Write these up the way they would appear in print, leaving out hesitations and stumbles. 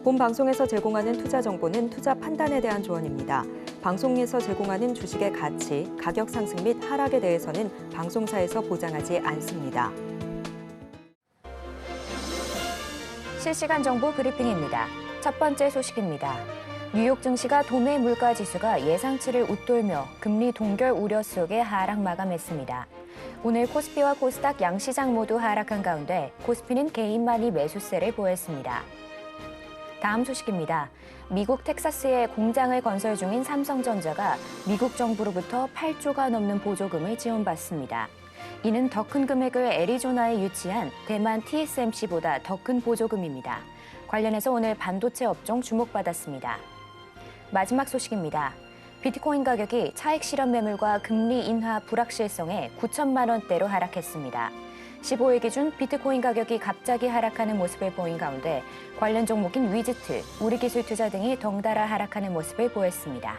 본 방송에서 제공하는 투자 정보는 투자 판단에 대한 조언입니다. 방송에서 제공하는 주식의 가치, 가격 상승 및 하락에 대해서는 방송사에서 보장하지 않습니다. 실시간 정보 브리핑입니다. 첫 번째 소식입니다. 뉴욕 증시가 도매 물가 지수가 예상치를 웃돌며 금리 동결 우려 속에 하락 마감했습니다. 오늘 코스피와 코스닥 양시장 모두 하락한 가운데 코스피는 개인만이 매수세를 보였습니다. 다음 소식입니다. 미국 텍사스에 공장을 건설 중인 삼성전자가 미국 정부로부터 8조가 넘는 보조금을 지원받습니다. 이는 더 큰 금액을 애리조나에 유치한 대만 TSMC보다 더 큰 보조금입니다. 관련해서 오늘 반도체 업종 주목받았습니다. 마지막 소식입니다. 비트코인 가격이 차익 실현 매물과 금리 인하 불확실성에 9천만 원대로 하락했습니다. 15일 기준 비트코인 가격이 갑자기 하락하는 모습을 보인 가운데 관련 종목인 위즈트, 우리기술투자 등이 덩달아 하락하는 모습을 보였습니다.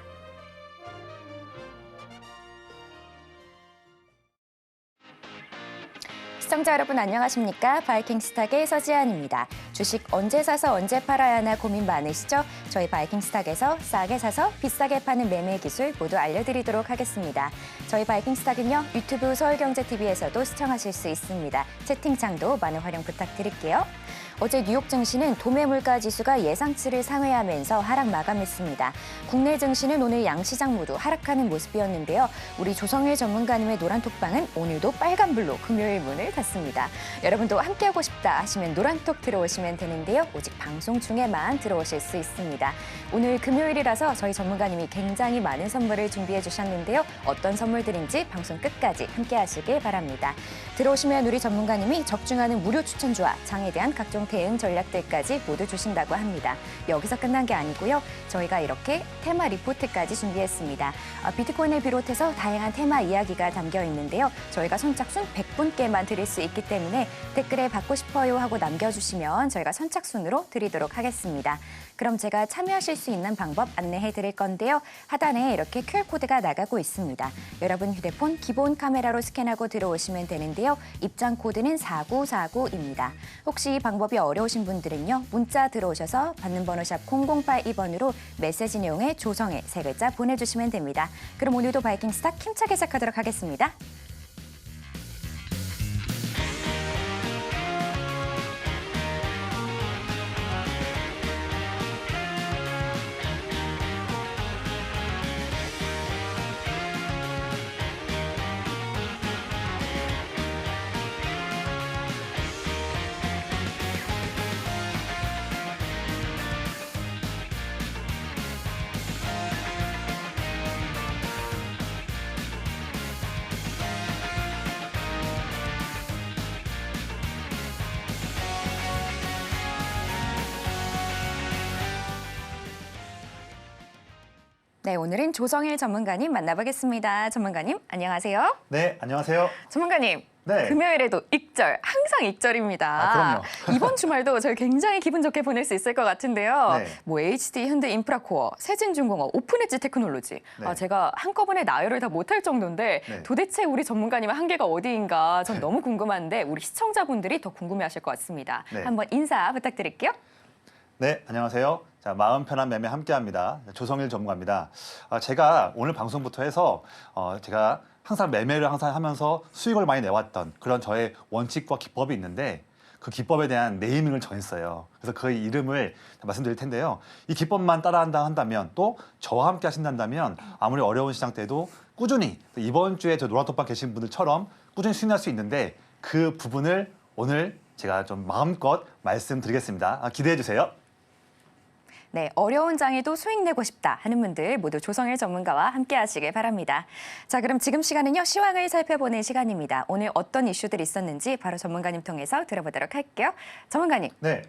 시청자 여러분 안녕하십니까? 바이킹스탁의 서지안입니다. 주식 언제 사서 언제 팔아야 하나 고민 많으시죠? 저희 바이킹스탁에서 싸게 사서 비싸게 파는 매매 기술 모두 알려드리도록 하겠습니다. 저희 바이킹스탁은요, 유튜브 서울경제TV에서도 시청하실 수 있습니다. 채팅창도 많은 활용 부탁드릴게요. 어제 뉴욕 증시는 도매 물가 지수가 예상치를 상회하면서 하락 마감했습니다. 국내 증시는 오늘 양시장 모두 하락하는 모습이었는데요. 우리 조성일 전문가님의 노란톡방은 오늘도 빨간불로 금요일 문을 닫습니다. 여러분도 함께하고 싶다 하시면 노란톡 들어오시면 되는데요. 오직 방송 중에만 들어오실 수 있습니다. 오늘 금요일이라서 저희 전문가님이 굉장히 많은 선물을 준비해 주셨는데요. 어떤 선물들인지 방송 끝까지 함께하시길 바랍니다. 들어오시면 우리 전문가님이 적중하는 무료 추천주와 장에 대한 각종 대응 전략들까지 모두 주신다고 합니다. 여기서 끝난 게 아니고요. 저희가 이렇게 테마 리포트까지 준비했습니다. 비트코인을 비롯해서 다양한 테마 이야기가 담겨 있는데요. 저희가 선착순 100분께만 드릴 수 있기 때문에 댓글에 받고 싶어요 하고 남겨주시면 저희가 선착순으로 드리도록 하겠습니다. 그럼 제가 참여하실 수 있는 방법 안내해 드릴 건데요. 하단에 이렇게 QR코드가 나가고 있습니다. 여러분 휴대폰 기본 카메라로 스캔하고 들어오시면 되는데요. 입장 코드는 4949입니다. 혹시 이 방법이 어려우신 분들은요. 문자 들어오셔서 받는 번호 샵 0082번으로 메시지 내용에 조성의 세 글자 보내주시면 됩니다. 그럼 오늘도 바이킹스탁 힘차게 시작하도록 하겠습니다. 네, 오늘은 조성일 전문가님 만나보겠습니다. 전문가님, 안녕하세요. 네, 안녕하세요. 전문가님, 네. 금요일에도 익절, 항상 익절입니다. 그럼요. 이번 주말도 저희 굉장히 기분 좋게 보낼 수 있을 것 같은데요. 네. 뭐 HD, 현대인프라코어, 세진중공업, 오픈엣지 테크놀로지. 네. 제가 한꺼번에 나열을 다 못할 정도인데 네. 도대체 우리 전문가님의 한계가 어디인가 전 너무 궁금한데 우리 시청자분들이 더 궁금해하실 것 같습니다. 네. 한번 인사 부탁드릴게요. 네, 안녕하세요. 자, 마음 편한 매매 함께합니다. 조성일 전문가입니다. 제가 오늘 방송부터 해서 제가 항상 매매를 항상 하면서 수익을 많이 내왔던 그런 저의 원칙과 기법이 있는데 그 기법에 대한 네이밍을 정했어요. 그래서 그 이름을 말씀드릴 텐데요. 이 기법만 따라한다 한다면 또 저와 함께 하신다면 아무리 어려운 시장 때도 꾸준히 이번 주에 저 노란톡방 계신 분들처럼 꾸준히 수익낼 수 있는데 그 부분을 오늘 제가 좀 마음껏 말씀드리겠습니다. 기대해 주세요. 네, 어려운 장에도 수익 내고 싶다 하는 분들 모두 조성일 전문가와 함께 하시길 바랍니다. 자, 그럼 지금 시간은요. 시황을 살펴보는 시간입니다. 오늘 어떤 이슈들이 있었는지 바로 전문가님 통해서 들어보도록 할게요. 전문가님. 네.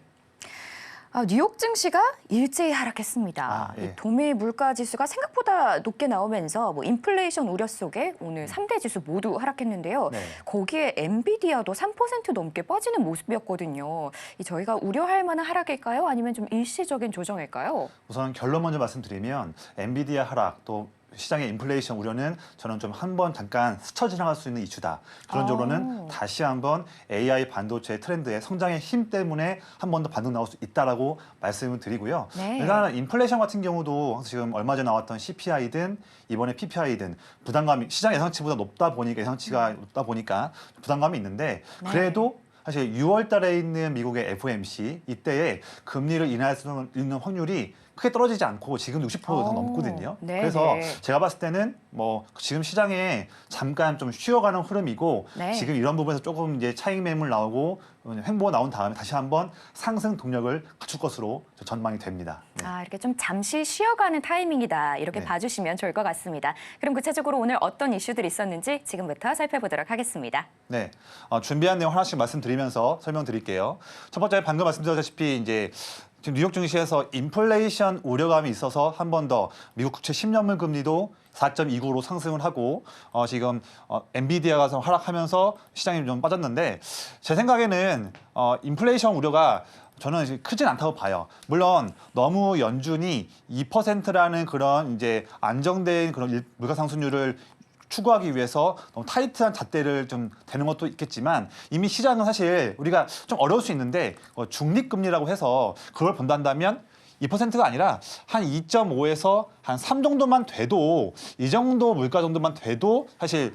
뉴욕 증시가 일제히 하락했습니다. 예. 이 도매 물가 지수가 생각보다 높게 나오면서 뭐 인플레이션 우려 속에 오늘 3대 지수 모두 하락했는데요. 네. 거기에 엔비디아도 3% 넘게 빠지는 모습이었거든요. 저희가 우려할 만한 하락일까요? 아니면 좀 일시적인 조정일까요? 우선 결론 먼저 말씀드리면 엔비디아 하락 또 시장의 인플레이션 우려는 저는 좀 한번 잠깐 스쳐 지나갈 수 있는 이슈다. 그런적으로는 다시 한번 AI 반도체 트렌드의 성장의 힘 때문에 한 번 더 반등 나올 수 있다라고 말씀을 드리고요. 네. 일단 인플레이션 같은 경우도 지금 얼마 전에 나왔던 CPI든 이번에 PPI든 부담감이 시장 예상치보다 높다 보니까 예상치가 높다 보니까 부담감이 있는데 네. 그래도 사실 6월 달에 있는 미국의 FOMC 이때에 금리를 인하할 수 있는 확률이 크게 떨어지지 않고 지금 60% 이상 넘거든요. 네, 그래서 네. 제가 봤을 때는 뭐 지금 시장에 잠깐 좀 쉬어가는 흐름이고 네. 지금 이런 부분에서 조금 이제 차익 매물 나오고 횡보가 나온 다음에 다시 한번 상승 동력을 갖출 것으로 전망이 됩니다. 네. 이렇게 좀 잠시 쉬어가는 타이밍이다. 이렇게 네. 봐주시면 좋을 것 같습니다. 그럼 구체적으로 오늘 어떤 이슈들이 있었는지 지금부터 살펴보도록 하겠습니다. 네, 준비한 내용 하나씩 말씀드리면서 설명드릴게요. 첫 번째 방금 말씀드렸다시피 이제 지금 뉴욕 증시에서 인플레이션 우려감이 있어서 한 번 더 미국 국채 10년물 금리도 4.29로 상승을 하고 지금 엔비디아가 좀 하락하면서 시장이 좀 빠졌는데 제 생각에는 인플레이션 우려가 저는 이제 크진 않다고 봐요. 물론 너무 연준이 2%라는 그런 이제 안정된 그런 물가 상승률을 추구하기 위해서 너무 타이트한 잣대를 좀 대는 것도 있겠지만 이미 시장은 사실 우리가 좀 어려울 수 있는데 중립금리라고 해서 그걸 본다면 2%가 아니라 한 2.5에서 한 3 정도만 돼도 이 정도 물가 정도만 돼도 사실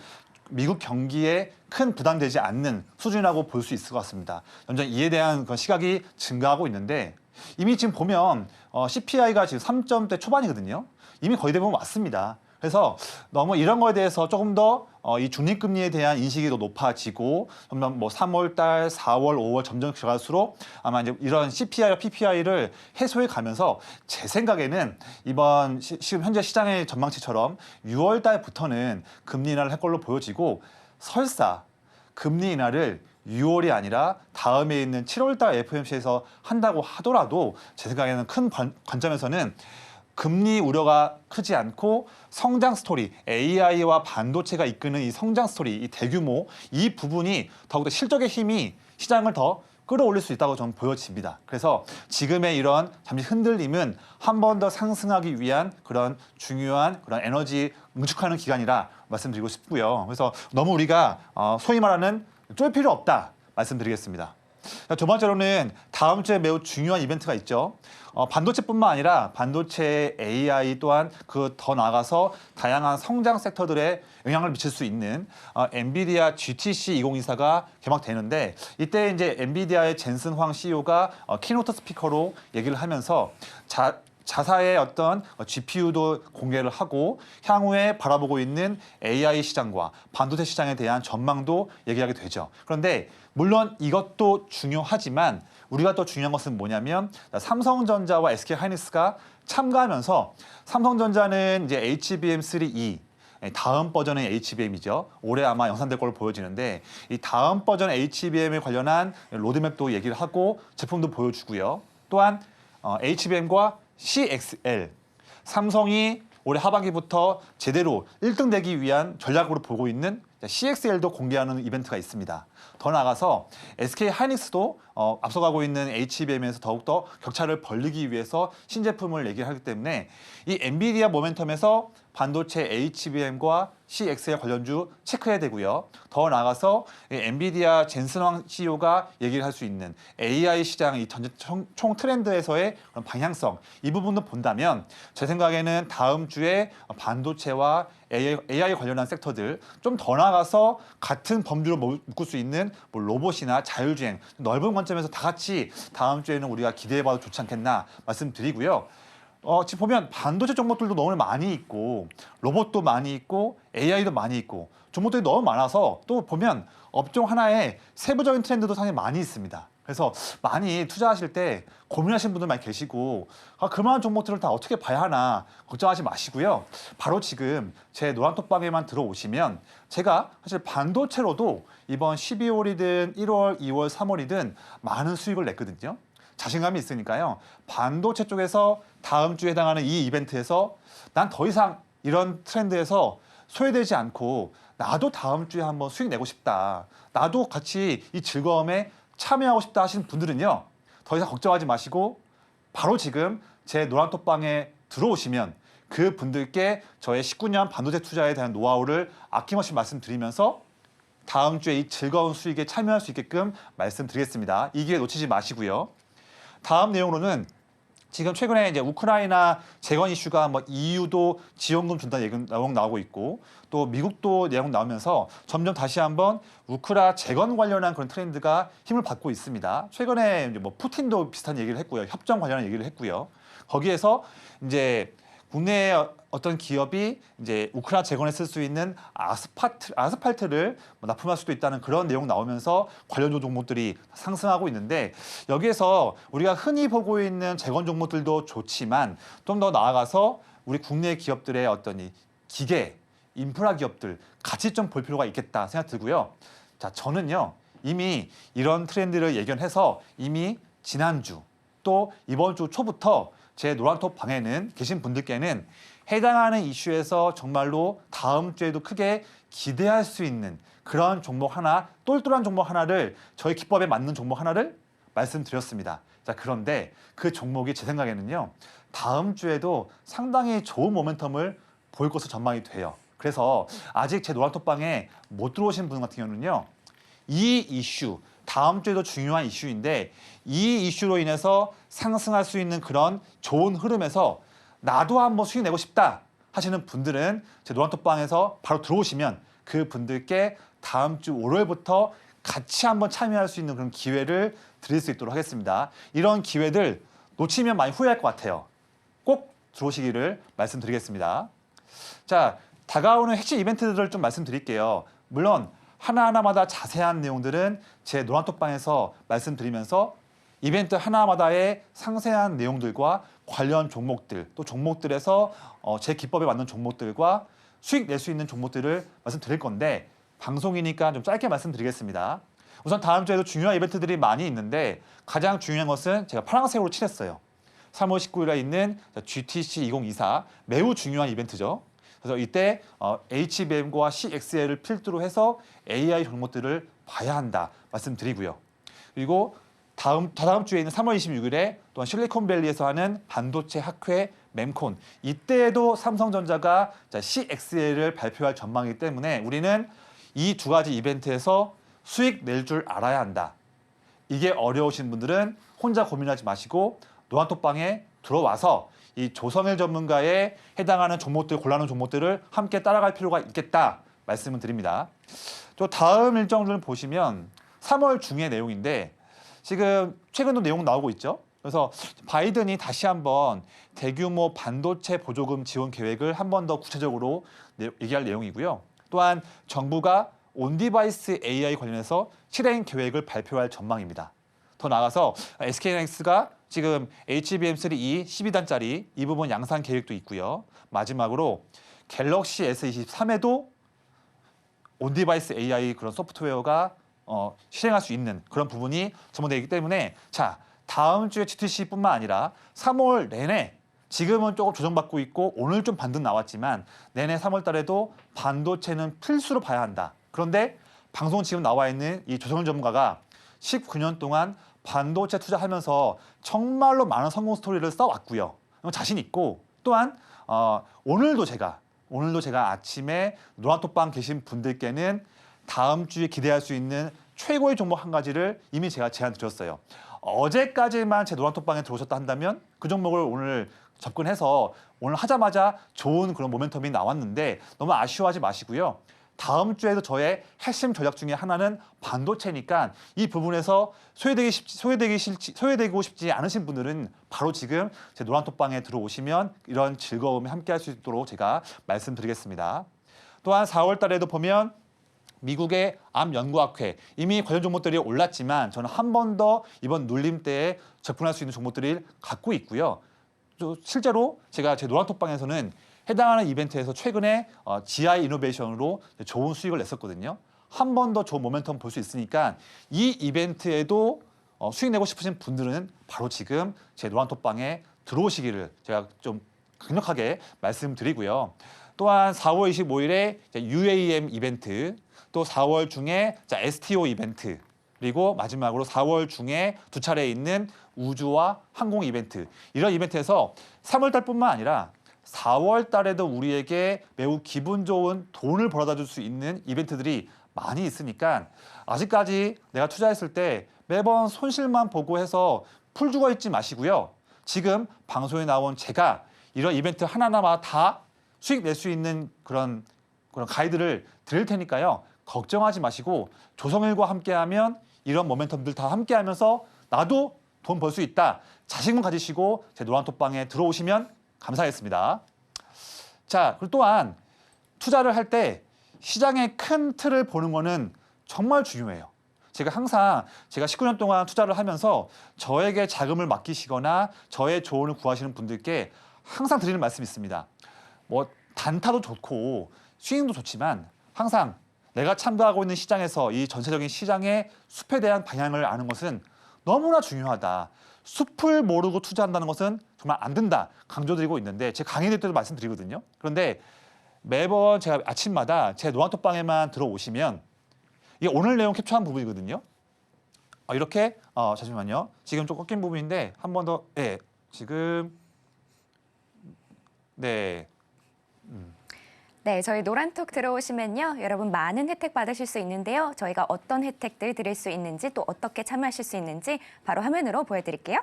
미국 경기에 큰 부담되지 않는 수준이라고 볼 수 있을 것 같습니다. 연전 이에 대한 그런 시각이 증가하고 있는데 이미 지금 보면 CPI가 지금 3점대 초반이거든요. 이미 거의 대부분 왔습니다. 그래서 너무 이런 거에 대해서 조금 더 이 중립금리에 대한 인식이 더 높아지고 점점 뭐 3월 달, 4월, 5월 점점 들어갈수록 아마 이제 이런 CPI와 PPI를 해소해 가면서 제 생각에는 이번 지금 현재 시장의 전망치처럼 6월 달부터는 금리 인하를 할 걸로 보여지고 설사 금리 인하를 6월이 아니라 다음에 있는 7월 달 FOMC에서 한다고 하더라도 제 생각에는 큰 관점에서는 금리 우려가 크지 않고 성장 스토리, AI와 반도체가 이끄는 이 성장 스토리, 이 대규모 이 부분이 더욱더 실적의 힘이 시장을 더 끌어올릴 수 있다고 저는 보여집니다. 그래서 지금의 이런 잠시 흔들림은 한 번 더 상승하기 위한 그런 중요한 그런 에너지 응축하는 기간이라 말씀드리고 싶고요. 그래서 너무 우리가 소위 말하는 쫄 필요 없다 말씀드리겠습니다. 두 번째로는 다음 주에 매우 중요한 이벤트가 있죠. 반도체뿐만 아니라 반도체 AI 또한 그 더 나아가서 다양한 성장 섹터들에 영향을 미칠 수 있는 엔비디아 GTC 2024가 개막되는데 이때 이제 엔비디아의 젠슨 황 CEO가 키노트 스피커로 얘기를 하면서 자사의 어떤 GPU도 공개를 하고 향후에 바라보고 있는 AI 시장과 반도체 시장에 대한 전망도 얘기하게 되죠. 그런데 물론 이것도 중요하지만 우리가 또 중요한 것은 뭐냐면 삼성전자와 SK하이닉스가 참가하면서 삼성전자는 이제 HBM3E 다음 버전의 HBM이죠. 올해 아마 양산될 걸로 보여지는데 이 다음 버전 HBM에 관련한 로드맵도 얘기를 하고 제품도 보여주고요. 또한 HBM과 CXL, 삼성이 올해 하반기부터 제대로 1등 되기 위한 전략으로 보고 있는 CXL도 공개하는 이벤트가 있습니다. 더 나아가서 SK하이닉스도 앞서가고 있는 HBM에서 더욱더 격차를 벌리기 위해서 신제품을 얘기하기 때문에 이 엔비디아 모멘텀에서 반도체 HBM과 CXL 관련주 체크해야 되고요. 더 나아가서 엔비디아 젠슨 황 CEO가 얘기를 할 수 있는 AI 시장 이 전체 총 트렌드에서의 그런 방향성 이 부분도 본다면 제 생각에는 다음 주에 반도체와 AI 관련한 섹터들 좀 더 나아가서 같은 범주로 묶을 수 있는 뭐 로봇이나 자율주행 넓은 관점에서 다 같이 다음 주에는 우리가 기대해봐도 좋지 않겠나 말씀드리고요. 지금 보면 반도체 종목들도 너무 많이 있고 로봇도 많이 있고 AI도 많이 있고 종목들이 너무 많아서 또 보면 업종 하나에 세부적인 트렌드도 상당히 많이 있습니다. 그래서 많이 투자하실 때 고민하시는 분들 많이 계시고 그만한 종목들을 다 어떻게 봐야 하나 걱정하지 마시고요. 바로 지금 제 노란톡방에만 들어오시면 제가 사실 반도체로도 이번 12월이든 1월, 2월, 3월이든 많은 수익을 냈거든요. 자신감이 있으니까요. 반도체 쪽에서 다음 주에 해당하는 이 이벤트에서 난 더 이상 이런 트렌드에서 소외되지 않고 나도 다음 주에 한번 수익 내고 싶다. 나도 같이 이 즐거움에 참여하고 싶다 하시는 분들은요. 더 이상 걱정하지 마시고 바로 지금 제 노란톡방에 들어오시면 그 분들께 저의 19년 반도체 투자에 대한 노하우를 아낌없이 말씀드리면서 다음 주에 이 즐거운 수익에 참여할 수 있게끔 말씀드리겠습니다. 이 기회 놓치지 마시고요. 다음 내용으로는 지금 최근에 이제 우크라이나 재건 이슈가 뭐 EU도 지원금 준다는 내용 나오고 있고 또 미국도 내용 나오면서 점점 다시 한번 우크라 재건 관련한 그런 트렌드가 힘을 받고 있습니다. 최근에 이제 뭐 푸틴도 비슷한 얘기를 했고요. 협정 관련한 얘기를 했고요. 거기에서 이제 국내 어떤 기업이 이제 우크라이나 재건에 쓸 수 있는 아스팔트를 뭐 납품할 수도 있다는 그런 내용 나오면서 관련 종목들이 상승하고 있는데 여기에서 우리가 흔히 보고 있는 재건 종목들도 좋지만 좀 더 나아가서 우리 국내 기업들의 어떤 이 기계, 인프라 기업들 같이 좀 볼 필요가 있겠다 생각 들고요. 자, 저는요 이미 이런 트렌드를 예견해서 이미 지난주 또 이번 주 초부터 제 노란톡 방에는 계신 분들께는 해당하는 이슈에서 정말로 다음 주에도 크게 기대할 수 있는 그런 종목 하나, 똘똘한 종목 하나를 저희 기법에 맞는 종목 하나를 말씀드렸습니다. 자, 그런데 그 종목이 제 생각에는요. 다음 주에도 상당히 좋은 모멘텀을 보일 것으로 전망이 돼요. 그래서 아직 제 노란톡방에 못 들어오신 분 같은 경우는요. 이 이슈, 다음 주에도 중요한 이슈인데 이 이슈로 인해서 상승할 수 있는 그런 좋은 흐름에서 나도 한번 수익 내고 싶다 하시는 분들은 제 노란톡방에서 바로 들어오시면 그 분들께 다음 주 월요일부터 같이 한번 참여할 수 있는 그런 기회를 드릴 수 있도록 하겠습니다. 이런 기회들 놓치면 많이 후회할 것 같아요. 꼭 들어오시기를 말씀드리겠습니다. 자, 다가오는 핵심 이벤트들을 좀 말씀드릴게요. 물론 하나하나마다 자세한 내용들은 제 노란톡방에서 말씀드리면서 이벤트 하나마다의 상세한 내용들과 관련 종목들, 또 종목들에서 제 기법에 맞는 종목들과 수익 낼 수 있는 종목들을 말씀드릴 건데 방송이니까 좀 짧게 말씀드리겠습니다. 우선 다음 주에도 중요한 이벤트들이 많이 있는데 가장 중요한 것은 제가 파란색으로 칠했어요. 3월 19일에 있는 GTC 2024 매우 중요한 이벤트죠. 그래서 이때 HBM과 CXL을 필두로 해서 AI 종목들을 봐야 한다 말씀드리고요. 그리고 다다음 주에 있는 3월 26일에 또한 실리콘밸리에서 하는 반도체 학회 mem콘 이때에도 삼성전자가 CXL을 발표할 전망이기 때문에 우리는 이 두 가지 이벤트에서 수익 낼 줄 알아야 한다. 이게 어려우신 분들은 혼자 고민하지 마시고 노란톡방에 들어와서 이 조성일 전문가에 해당하는 종목들, 골라놓은 종목들을 함께 따라갈 필요가 있겠다 말씀을 드립니다. 또 다음 일정들을 보시면 3월 중의 내용인데 지금 최근도 내용 나오고 있죠. 그래서 바이든이 다시 한번 대규모 반도체 보조금 지원 계획을 한 번 더 구체적으로 얘기할 내용이고요. 또한 정부가 온디바이스 AI 관련해서 실행 계획을 발표할 전망입니다. 더 나아가서 SK하이닉스가 지금 HBM3E 12단짜리 이 부분 양산 계획도 있고요. 마지막으로 갤럭시 S23에도 온디바이스 AI 그런 소프트웨어가 실행할 수 있는 그런 부분이 전망되어 있기 때문에 자 다음 주에 GTC뿐만 아니라 3월 내내 지금은 조금 조정받고 있고 오늘 좀 반등 나왔지만 내내 3월 달에도 반도체는 필수로 봐야 한다. 그런데 방송 지금 나와 있는 이 조성일 전문가가 19년 동안 반도체 투자하면서 정말로 많은 성공 스토리를 써왔고요. 자신 있고 또한 오늘도 제가 아침에 노란톡방 계신 분들께는 다음 주에 기대할 수 있는 최고의 종목 한 가지를 이미 제가 제안 드렸어요. 어제까지만 제 노란톡방에 들어오셨다 한다면 그 종목을 오늘 접근해서 오늘 하자마자 좋은 그런 모멘텀이 나왔는데 너무 아쉬워하지 마시고요. 다음 주에도 저의 핵심 전략 중에 하나는 반도체니까 이 부분에서 소외되고 싶지 않으신 분들은 바로 지금 제 노란톡방에 들어오시면 이런 즐거움에 함께할 수 있도록 제가 말씀드리겠습니다. 또한 4월 달에도 보면 미국의 암연구학회 이미 관련 종목들이 올랐지만 저는 한 번 더 이번 눌림대에 접근할 수 있는 종목들을 갖고 있고요. 또 실제로 제가 제 노란톡방에서는 해당하는 이벤트에서 최근에 GI 이노베이션으로 좋은 수익을 냈었거든요. 한 번 더 좋은 모멘텀 볼 수 있으니까 이 이벤트에도 수익 내고 싶으신 분들은 바로 지금 제 노란톡방에 들어오시기를 제가 좀 강력하게 말씀드리고요. 또한 4월 25일에 UAM 이벤트, 또 4월 중에 STO 이벤트, 그리고 마지막으로 4월 중에 두 차례 있는 우주와 항공 이벤트. 이런 이벤트에서 3월 달뿐만 아니라 4월 달에도 우리에게 매우 기분 좋은 돈을 벌어다 줄 수 있는 이벤트들이 많이 있으니까 아직까지 내가 투자했을 때 매번 손실만 보고 해서 풀 죽어 있지 마시고요. 지금 방송에 나온 제가 이런 이벤트 하나하나 다 수익 낼 수 있는 그런 가이드를 드릴 테니까요. 걱정하지 마시고 조성일과 함께하면 이런 모멘텀들 다 함께하면서 나도 돈 벌 수 있다. 자신감 가지시고 제 노란톡방에 들어오시면 감사하겠습니다. 자, 그리고 또한 투자를 할 때 시장의 큰 틀을 보는 거는 정말 중요해요. 제가 항상 제가 19년 동안 투자를 하면서 저에게 자금을 맡기시거나 저의 조언을 구하시는 분들께 항상 드리는 말씀이 있습니다. 뭐 단타도 좋고 스윙도 좋지만 항상 내가 참가하고 있는 시장에서 이 전체적인 시장의 숲에 대한 방향을 아는 것은 너무나 중요하다. 숲을 모르고 투자한다는 것은 정말 안 된다. 강조드리고 있는데 제 강의들 때도 말씀드리거든요. 그런데 매번 제가 아침마다 제 노란톡방에만 들어오시면 이게 오늘 내용 캡처한 부분이거든요. 이렇게 잠시만요. 지금 좀 꺾인 부분인데 한 번 더. 네, 지금 네. 네, 저희 노란톡 들어오시면요. 여러분 많은 혜택 받으실 수 있는데요. 저희가 어떤 혜택들 드릴 수 있는지 또 어떻게 참여하실 수 있는지 바로 화면으로 보여드릴게요.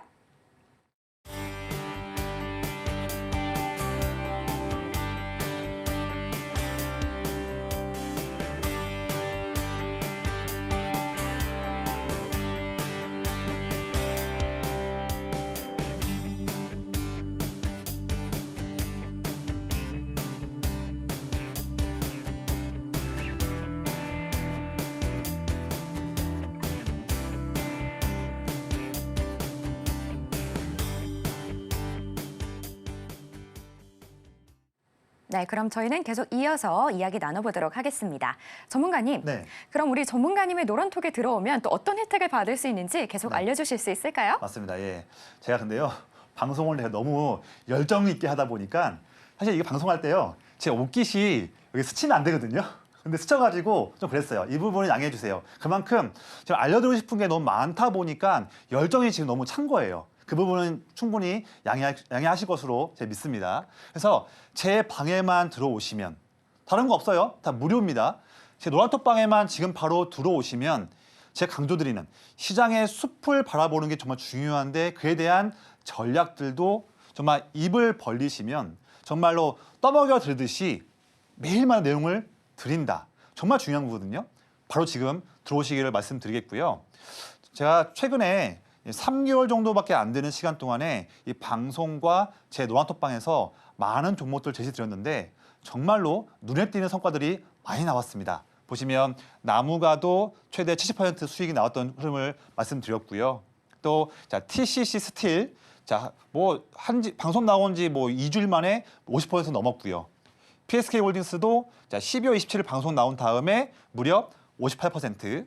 네, 그럼 저희는 계속 이어서 이야기 나눠보도록 하겠습니다. 전문가님, 네. 그럼 우리 전문가님의 노란톡에 들어오면 또 어떤 혜택을 받을 수 있는지 계속 알려주실 수 있을까요? 맞습니다. 예. 제가 근데요. 방송을 내가 너무 열정 있게 하다 보니까 사실 이게 방송할 때요. 제 옷깃이 여기 스치면 안 되거든요. 근데 스쳐가지고 좀 그랬어요. 이 부분을 양해해 주세요. 그만큼 제가 알려드리고 싶은 게 너무 많다 보니까 열정이 지금 너무 찬 거예요. 그 부분은 충분히 양해하실 것으로 제가 믿습니다. 그래서 제 방에만 들어오시면 다른 거 없어요. 다 무료입니다. 제 노란톡방에만 지금 바로 들어오시면 제가 강조드리는 시장의 숲을 바라보는 게 정말 중요한데 그에 대한 전략들도 정말 입을 벌리시면 정말로 떠먹여 들듯이 매일마다 내용을 드린다. 정말 중요한 거거든요. 바로 지금 들어오시기를 말씀드리겠고요. 제가 최근에 3개월 정도밖에 안 되는 시간 동안에 이 방송과 제 노란톡방에서 많은 종목들 제시드렸는데 정말로 눈에 띄는 성과들이 많이 나왔습니다. 보시면 나무가도 최대 70% 수익이 나왔던 흐름을 말씀드렸고요. 또 TCC 스틸 방송 나온 지 2주일 만에 50% 넘었고요. PSK 홀딩스도 12월 27일 방송 나온 다음에 무려 58%.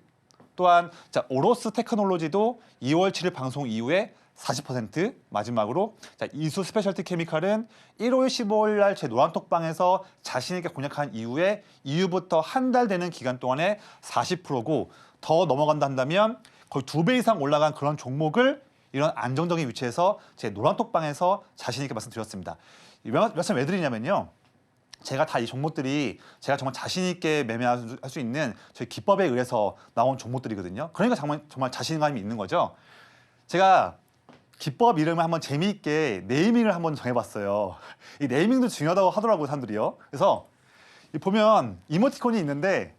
또한 오로스 테크놀로지도 2월 7일 방송 이후에 40%. 마지막으로 이수 스페셜티 케미칼은 1월 15일 날 제 노란톡방에서 자신 있게 공략한 이후부터 한 달 되는 기간 동안에 40%고 더 넘어간다 한다면 거의 2배 이상 올라간 그런 종목을 이런 안정적인 위치에서 제 노란톡방에서 자신 있게 말씀드렸습니다. 말씀 왜 드리냐면요. 제가 다 이 종목들이 제가 정말 자신 있게 매매할 수 있는 저희 기법에 의해서 나온 종목들이거든요. 그러니까 정말 자신감이 있는 거죠. 제가 기법 이름을 한번 재미있게 네이밍을 한번 정해봤어요. 이 네이밍도 중요하다고 하더라고요, 사람들이요. 그래서 보면 이모티콘이 있는데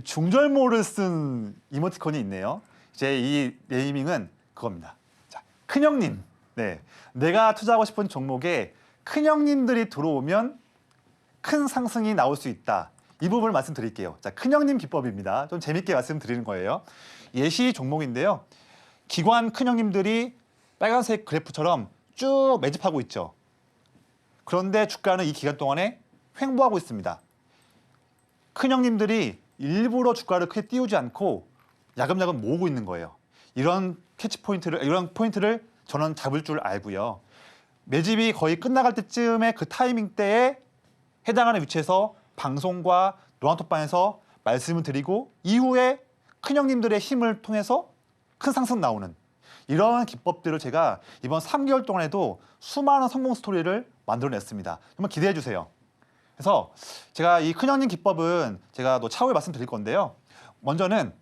중절모를 쓴 이모티콘이 있네요. 제 이 네이밍은 그겁니다. 자, 큰형님. 네, 내가 투자하고 싶은 종목에 큰형님들이 들어오면 큰 상승이 나올 수 있다. 이 부분을 말씀드릴게요. 자, 큰형님 기법입니다. 좀 재밌게 말씀드리는 거예요. 예시 종목인데요. 기관 큰형님들이 빨간색 그래프처럼 쭉 매집하고 있죠. 그런데 주가는 이 기간 동안에 횡보하고 있습니다. 큰형님들이 일부러 주가를 크게 띄우지 않고 야금야금 모으고 있는 거예요. 이런 이런 포인트를 저는 잡을 줄 알고요. 매집이 거의 끝나갈 때쯤에 그 타이밍 때에 해당하는 위치에서 방송과 노란톡방에서 말씀을 드리고 이후에 큰형님들의 힘을 통해서 큰 상승 나오는 이런 기법들을 제가 이번 3개월 동안에도 수많은 성공 스토리를 만들어냈습니다. 정말 기대해 주세요. 그래서 제가 이 큰형님 기법은 제가 또 차후에 말씀드릴 건데요. 먼저는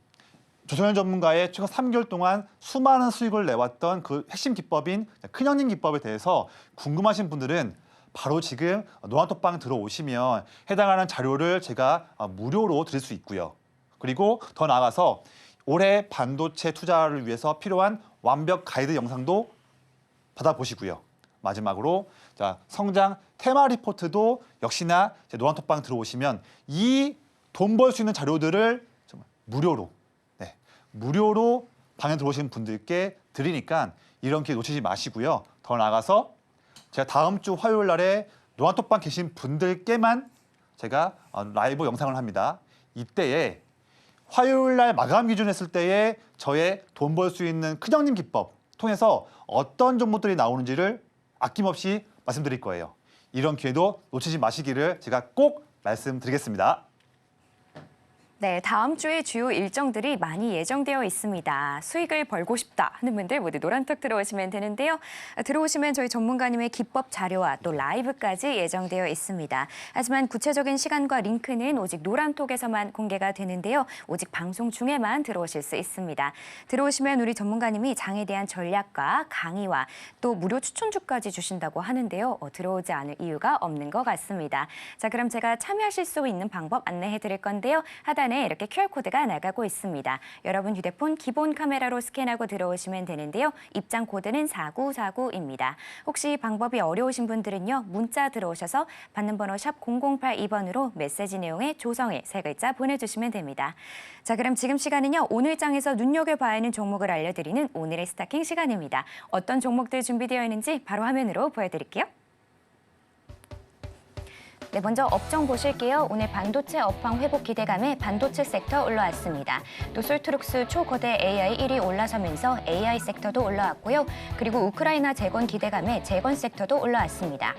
조성현 전문가의 최근 3개월 동안 수많은 수익을 내왔던 그 핵심 기법인 큰형님 기법에 대해서 궁금하신 분들은 바로 지금 노란톡방 들어오시면 해당하는 자료를 제가 무료로 드릴 수 있고요. 그리고 더 나아가서 올해 반도체 투자를 위해서 필요한 완벽 가이드 영상도 받아보시고요. 마지막으로 자, 성장 테마 리포트도 역시나 노란톡방 들어오시면 이 돈 벌 수 있는 자료들을 정말 무료로 방에 들어오신 분들께 드리니까 이런 기회 놓치지 마시고요. 더 나아가서 제가 다음 주 화요일 날에 노란톡방 계신 분들께만 제가 라이브 영상을 합니다. 이때에 화요일 날 마감 기준 했을 때에 저의 돈 벌 수 있는 큰형님 기법 통해서 어떤 정보들이 나오는지를 아낌없이 말씀드릴 거예요. 이런 기회도 놓치지 마시기를 제가 꼭 말씀드리겠습니다. 네, 다음 주에 주요 일정들이 많이 예정되어 있습니다. 수익을 벌고 싶다 하는 분들 모두 노란톡 들어오시면 되는데요. 들어오시면 저희 전문가님의 기법 자료와 또 라이브까지 예정되어 있습니다. 하지만 구체적인 시간과 링크는 오직 노란톡에서만 공개가 되는데요. 오직 방송 중에만 들어오실 수 있습니다. 들어오시면 우리 전문가님이 장에 대한 전략과 강의와 또 무료 추천주까지 주신다고 하는데요. 들어오지 않을 이유가 없는 것 같습니다. 자, 그럼 제가 참여하실 수 있는 방법 안내해 드릴 건데요. 하단에 이렇게 QR코드가 나가고 있습니다. 여러분 휴대폰 기본 카메라로 스캔하고 들어오시면 되는데요. 입장 코드는 4949입니다. 혹시 방법이 어려우신 분들은요. 문자 들어오셔서 받는 번호 샵 0082번으로 메시지 내용에 조성일 3글자 보내주시면 됩니다. 자, 그럼 지금 시간은요. 오늘 장에서 눈여겨봐야 하는 종목을 알려드리는 오늘의 스타킹 시간입니다. 어떤 종목들 준비되어 있는지 바로 화면으로 보여드릴게요. 네, 먼저 업종 보실게요. 오늘 반도체 업황 회복 기대감에 반도체 섹터 올라왔습니다. 또 솔트룩스 초거대 AI 1위 올라서면서 AI 섹터도 올라왔고요. 그리고 우크라이나 재건 기대감에 재건 섹터도 올라왔습니다.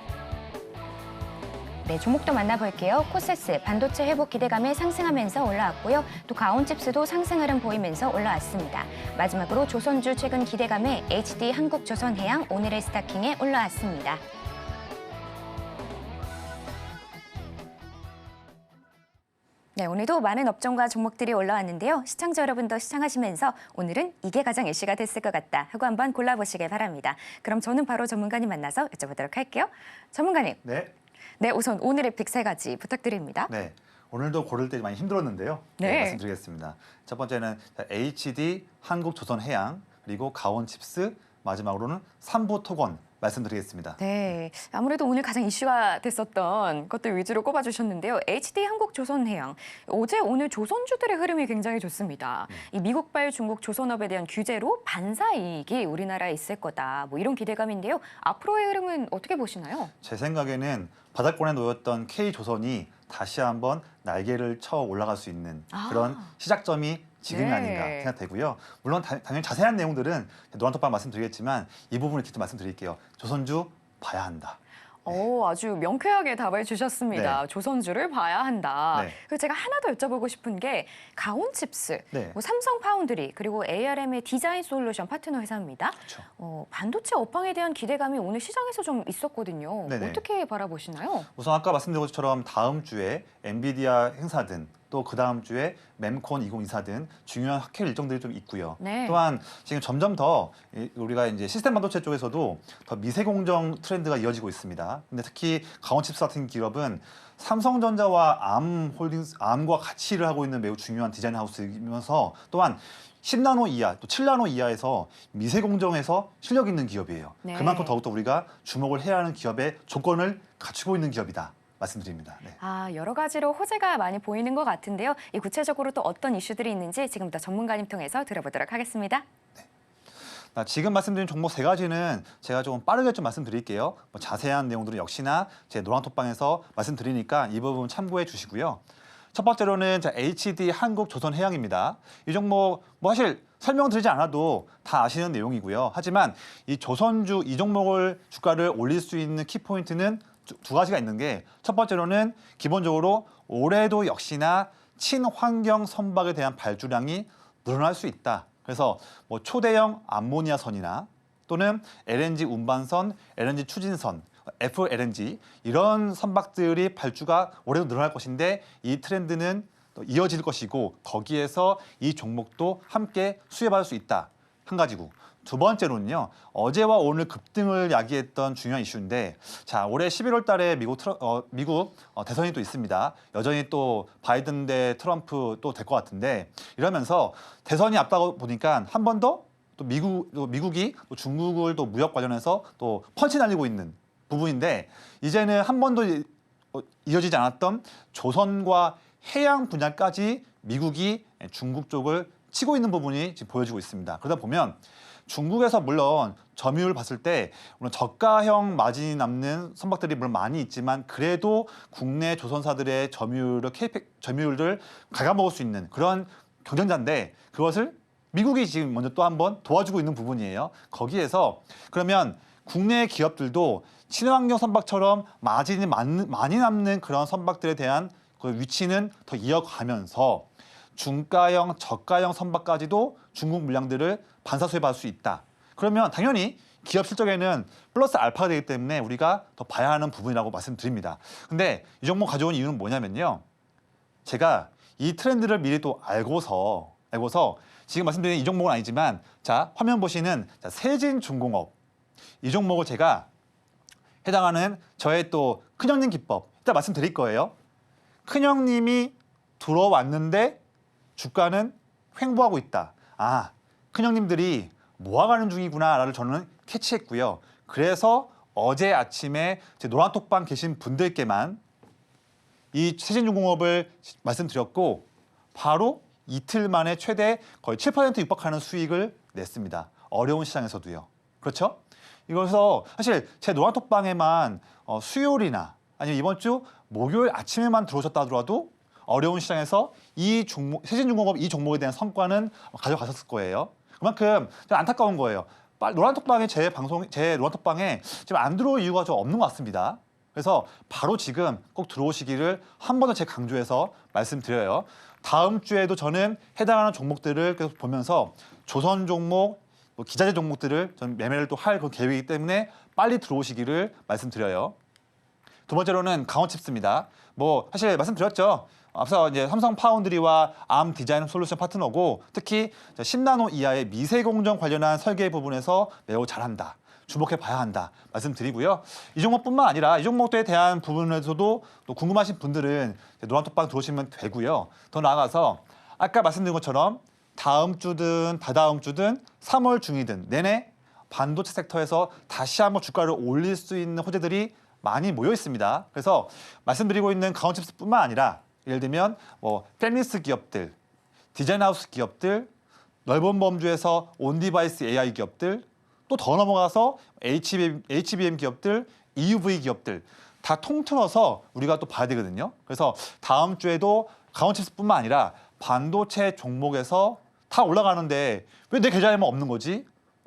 네, 종목도 만나볼게요. 코세스 반도체 회복 기대감에 상승하면서 올라왔고요. 또 가온칩스도 상승 흐름 보이면서 올라왔습니다. 마지막으로 조선주 최근 기대감에 HD 한국조선해양 오늘의 스타킹에 올라왔습니다. 네, 오늘도 많은 업종과 종목들이 올라왔는데요. 시청자 여러분도 시청하시면서 오늘은 이게 가장 이슈가 됐을 것 같다 하고 한번 골라보시길 바랍니다. 그럼 저는 바로 전문가님 만나서 여쭤보도록 할게요. 전문가님. 네. 네, 우선 오늘의 픽 3가지 부탁드립니다. 네. 오늘도 고를 때 많이 힘들었는데요. 네. 말씀드리겠습니다. 첫 번째는 HD 한국조선해양 그리고 가온칩스 마지막으로는 삼부토건 말씀드리겠습니다. 네, 아무래도 오늘 가장 이슈가 됐었던 것들 위주로 꼽아주셨는데요. HD 한국조선해양, 어제 오늘 조선주들의 흐름이 굉장히 좋습니다. 이 미국발 중국 조선업에 대한 규제로 반사 이익이 우리나라에 있을 거다. 뭐 이런 기대감인데요. 앞으로의 흐름은 어떻게 보시나요? 제 생각에는 바닥권에 놓였던 K조선이 다시 한번 날개를 쳐 올라갈 수 있는 그런 시작점이 지금이 네. 아닌가 생각되고요. 물론 당연히 자세한 내용들은 노란톡방 말씀드리겠지만 이 부분을 이렇게 말씀드릴게요. 조선주 봐야 한다. 아주 명쾌하게 답을 주셨습니다. 네. 조선주를 봐야 한다. 네. 그리고 제가 하나 더 여쭤보고 싶은 게 가온칩스, 네. 뭐 삼성 파운드리 그리고 ARM의 디자인 솔루션 파트너 회사입니다. 그렇죠. 반도체 업황에 대한 기대감이 오늘 시장에서 좀 있었거든요. 네네. 어떻게 바라보시나요? 우선 아까 말씀드린 것처럼 다음 주에 엔비디아 행사든 또 그 다음 주에 mem콘 2024 등 중요한 학회 일정들이 좀 있고요. 네. 또한 지금 점점 더 우리가 이제 시스템 반도체 쪽에서도 더 미세 공정 트렌드가 이어지고 있습니다. 근데 특히 가온칩스 같은 기업은 삼성전자와 암과 같이 일을 하고 있는 매우 중요한 디자인 하우스이면서 또한 10나노 이하, 또 7나노 이하에서 미세 공정에서 실력 있는 기업이에요. 네. 그만큼 더욱더 우리가 주목을 해야 하는 기업의 조건을 갖추고 있는 기업이다. 말씀드립니다. 네. 여러 가지로 호재가 많이 보이는 것 같은데요. 이 구체적으로 또 어떤 이슈들이 있는지 지금부터 전문가님 통해서 들어보도록 하겠습니다. 지금 말씀드린 종목 3가지는 제가 조금 빠르게 좀 말씀드릴게요. 뭐 자세한 내용들은 역시나 제 노란톡방에서 말씀드리니까 이 부분 참고해 주시고요. 첫 번째로는 HD 한국조선해양입니다. 이 종목 사실 설명드리지 않아도 다 아시는 내용이고요. 하지만 이 조선주 이 종목을 주가를 올릴 수 있는 키포인트는 두 가지가 있는 게 첫 번째로는 기본적으로 올해도 역시나 친환경 선박에 대한 발주량이 늘어날 수 있다. 그래서 뭐 초대형 암모니아선이나 또는 LNG 운반선, LNG 추진선, FLNG 이런 선박들이 발주가 올해도 늘어날 것인데 이 트렌드는 또 이어질 것이고 거기에서 이 종목도 함께 수혜받을 수 있다. 한 가지고. 두 번째로는요. 어제와 오늘 급등을 야기했던 중요한 이슈인데 자, 올해 11월 달에 미국 대선이 또 있습니다. 여전히 또 바이든 대 트럼프 또 될 것 같은데 이러면서 대선이 앞다고 보니까 한 번 더 또 미국이 또 중국을 또 무역 관련해서 또 펀치 날리고 있는 부분인데 이제는 한 번도 이어지지 않았던 조선과 해양 분야까지 미국이 중국 쪽을 치고 있는 부분이 지금 보여지고 있습니다. 그러다 보면 중국에서 물론 점유율 봤을 때 물론 저가형 마진이 남는 선박들이 물론 많이 있지만 그래도 국내 조선사들의 점유율을 갉아먹을 수 있는 그런 경쟁자인데 그것을 미국이 지금 먼저 또 한 번 도와주고 있는 부분이에요. 거기에서 그러면 국내 기업들도 친환경 선박처럼 마진이 많이 남는 그런 선박들에 대한 그 위치는 더 이어가면서 중가형, 저가형 선박까지도 중국 물량들을 반사수혜 받을 수 있다. 그러면 당연히 기업 실적에는 플러스 알파가 되기 때문에 우리가 더 봐야 하는 부분이라고 말씀드립니다. 근데 이 종목 가져온 이유는 뭐냐면요. 제가 이 트렌드를 미리 또 알고서 지금 말씀드린 이 종목은 아니지만 자, 화면 보시는 자, 세진중공업 이 종목을 제가 해당하는 저의 또 큰형님 기법 이따 말씀드릴 거예요. 큰형님이 들어왔는데 주가는 횡보하고 있다. 아, 큰형님들이 모아가는 중이구나를 저는 캐치했고요. 그래서 어제 아침에 제 노란톡방 계신 분들께만 이 세진중공업을 말씀드렸고 바로 이틀 만에 최대 거의 7% 육박하는 수익을 냈습니다. 어려운 시장에서도요. 그렇죠? 이거서 사실 제 노란톡방에만 수요일이나 아니면 이번 주 목요일 아침에만 들어오셨다 하더라도 어려운 시장에서 이 종목, 세진중공업 이 종목에 대한 성과는 가져가셨을 거예요. 그만큼 좀 안타까운 거예요. 노란톡방에 제 노란톡방에 지금 안 들어올 이유가 좀 없는 것 같습니다. 그래서 바로 지금 꼭 들어오시기를 한 번 더 제가 강조해서 말씀드려요. 다음 주에도 저는 해당하는 종목들을 계속 보면서 조선 종목, 기자재 종목들을 전 매매를 또 할 그런 계획이기 때문에 빨리 들어오시기를 말씀드려요. 두 번째로는 강원칩스입니다. 뭐 사실 말씀드렸죠. 앞서 이제 삼성 파운드리와 암 디자인 솔루션 파트너고 특히 10나노 이하의 미세 공정 관련한 설계 부분에서 매우 잘한다. 주목해 봐야 한다 말씀드리고요. 이 종목뿐만 아니라 이 종목에 대한 부분에서도 또 궁금하신 분들은 노란톡방 들어오시면 되고요. 더 나아가서 아까 말씀드린 것처럼 다음 주든 다다음 주든 3월 중이든 내내 반도체 섹터에서 다시 한번 주가를 올릴 수 있는 호재들이 많이 모여 있습니다. 그래서 말씀드리고 있는 강원칩스뿐만 아니라 예를 들면 뭐 팬리스 기업들, 디자인하우스 기업들, 넓은 범주에서 온디바이스 AI 기업들, 또 더 넘어가서 HBM 기업들, EUV 기업들 다 통틀어서 우리가 또 봐야 되거든요. 그래서 다음 주에도 강원칩스뿐만 아니라 반도체 종목에서 다 올라가는데 왜 내 계좌에만 없는 거지?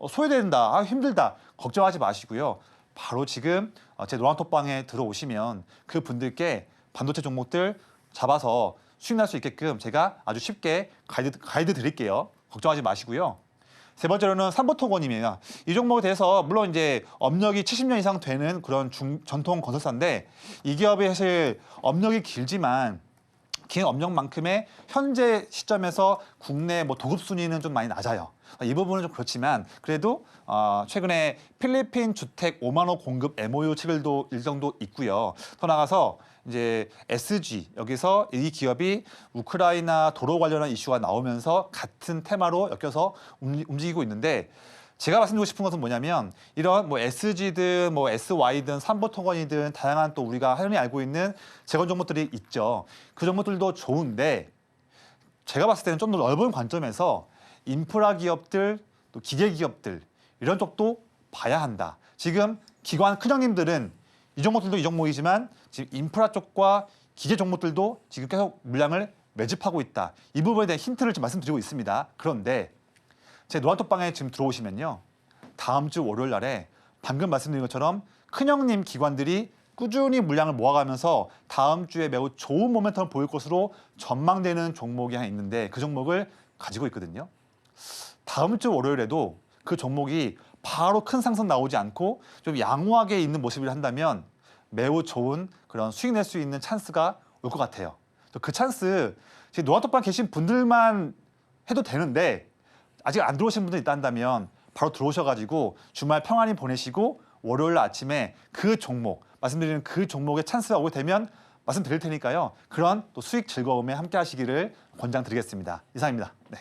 소외된다, 힘들다 걱정하지 마시고요. 바로 지금 제 노란톡방에 들어오시면 그 분들께 반도체 종목들 잡아서 수익 날 수 있게끔 제가 아주 쉽게 가이드 드릴게요. 걱정하지 마시고요. 세 번째로는 삼보토건임이에요. 이 종목에 대해서 물론 이제 업력이 70년 이상 되는 그런 전통 건설사인데 이 기업이 사실 업력이 길지만 긴 업력만큼의 현재 시점에서 국내 뭐 도급 순위는 좀 많이 낮아요. 이 부분은 좀 그렇지만 그래도 최근에 필리핀 주택 5만 호 공급 MOU 체결도 일정도 있고요. 더 나가서 이제 SG 여기서 이 기업이 우크라이나 도로 관련한 이슈가 나오면서 같은 테마로 엮여서 움직이고 있는데 제가 말씀드리고 싶은 것은 뭐냐면 이런 뭐 SG든 뭐 SY든 삼보토건이든 다양한 또 우리가 흔히 알고 있는 재건 종목들이 있죠. 그 종목들도 좋은데 제가 봤을 때는 좀 더 넓은 관점에서 인프라 기업들 또 기계 기업들 이런 쪽도 봐야 한다. 지금 기관 큰형님들은 이 종목들도 이 종목이지만 지금 인프라 쪽과 기계 종목들도 지금 계속 물량을 매집하고 있다. 이 부분에 대한 힌트를 좀 말씀드리고 있습니다. 그런데 제 노란톡방에 지금 들어오시면요. 다음 주 월요일 날에 방금 말씀드린 것처럼 큰형님 기관들이 꾸준히 물량을 모아가면서 다음 주에 매우 좋은 모멘텀을 보일 것으로 전망되는 종목이 하나 있는데 그 종목을 가지고 있거든요. 다음 주 월요일에도 그 종목이 바로 큰 상승 나오지 않고 좀 양호하게 있는 모습을 한다면 매우 좋은 그런 수익 낼 수 있는 찬스가 올 것 같아요. 그 찬스 지금 노란톡방 계신 분들만 해도 되는데 아직 안 들어오신 분들 있다 한다면 바로 들어오셔가지고 주말 평안히 보내시고 월요일 아침에 그 종목 말씀드리는 그 종목의 찬스가 오게 되면 말씀드릴 테니까요. 그런 또 수익 즐거움에 함께 하시기를 권장드리겠습니다. 이상입니다. 네.